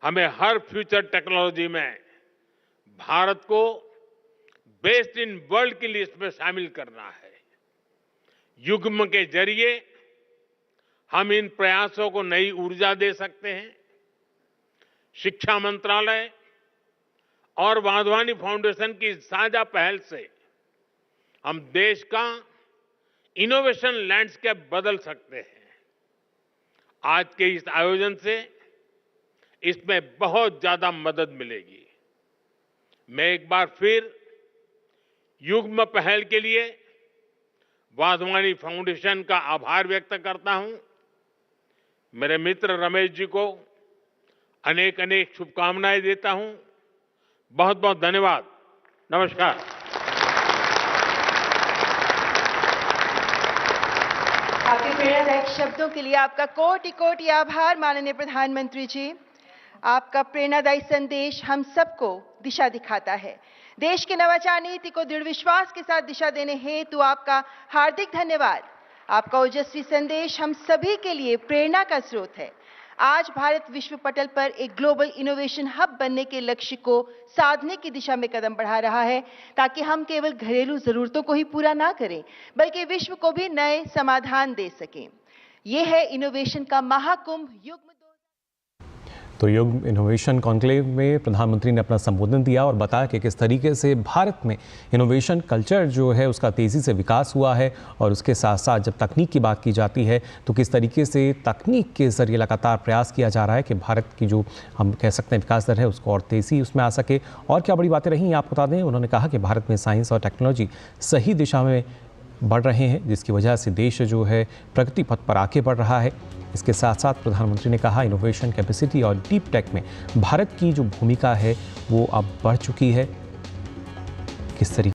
हमें हर फ्यूचर टेक्नोलॉजी में भारत को बेस्ट इन वर्ल्ड की लिस्ट में शामिल करना है। युग्म के जरिए हम इन प्रयासों को नई ऊर्जा दे सकते हैं। शिक्षा मंत्रालय और वाधवानी फाउंडेशन की साझा पहल से हम देश का इनोवेशन लैंडस्केप बदल सकते हैं। आज के इस आयोजन से इसमें बहुत ज्यादा मदद मिलेगी। मैं एक बार फिर युग्म पहल के लिए वाधवानी फाउंडेशन का आभार व्यक्त करता हूं। मेरे मित्र रमेश जी को अनेक अनेक शुभकामनाएं देता हूं। बहुत बहुत धन्यवाद। नमस्कार। आपके प्रेरणादायक शब्दों के लिए आपका कोटि कोटि आभार माननीय प्रधानमंत्री जी। आपका प्रेरणादायी संदेश हम सबको दिशा दिखाता है। देश की नवाचार नीति को दृढ़ विश्वास के साथ दिशा देने हेतु आपका हार्दिक धन्यवाद। आपका ओजस्वी संदेश हम सभी के लिए प्रेरणा का स्रोत है। आज भारत विश्व पटल पर एक ग्लोबल इनोवेशन हब बनने के लक्ष्य को साधने की दिशा में कदम बढ़ा रहा है, ताकि हम केवल घरेलू जरूरतों को ही पूरा ना करें बल्कि विश्व को भी नए समाधान दे सकें। यह है इनोवेशन का महाकुंभ युग्म। तो युग्म इनोवेशन कॉन्क्लेव में प्रधानमंत्री ने अपना संबोधन दिया और बताया कि किस तरीके से भारत में इनोवेशन कल्चर जो है उसका तेज़ी से विकास हुआ है और उसके साथ साथ जब तकनीक की बात की जाती है तो किस तरीके से तकनीक के ज़रिए लगातार प्रयास किया जा रहा है कि भारत की जो हम कह सकते हैं विकास दर है उसको और तेज़ी उसमें आ सके। और क्या बड़ी बातें रही आपको बता दें, उन्होंने कहा कि भारत में साइंस और टेक्नोलॉजी सही दिशा में बढ़ रहे हैं, जिसकी वजह से देश जो है प्रगति पथ पर आगे बढ़ रहा है। इसके साथ साथ प्रधानमंत्री ने कहा इनोवेशन कैपेसिटी और डीप टेक में भारत की जो भूमिका है वो अब बढ़ चुकी है। किस तरीके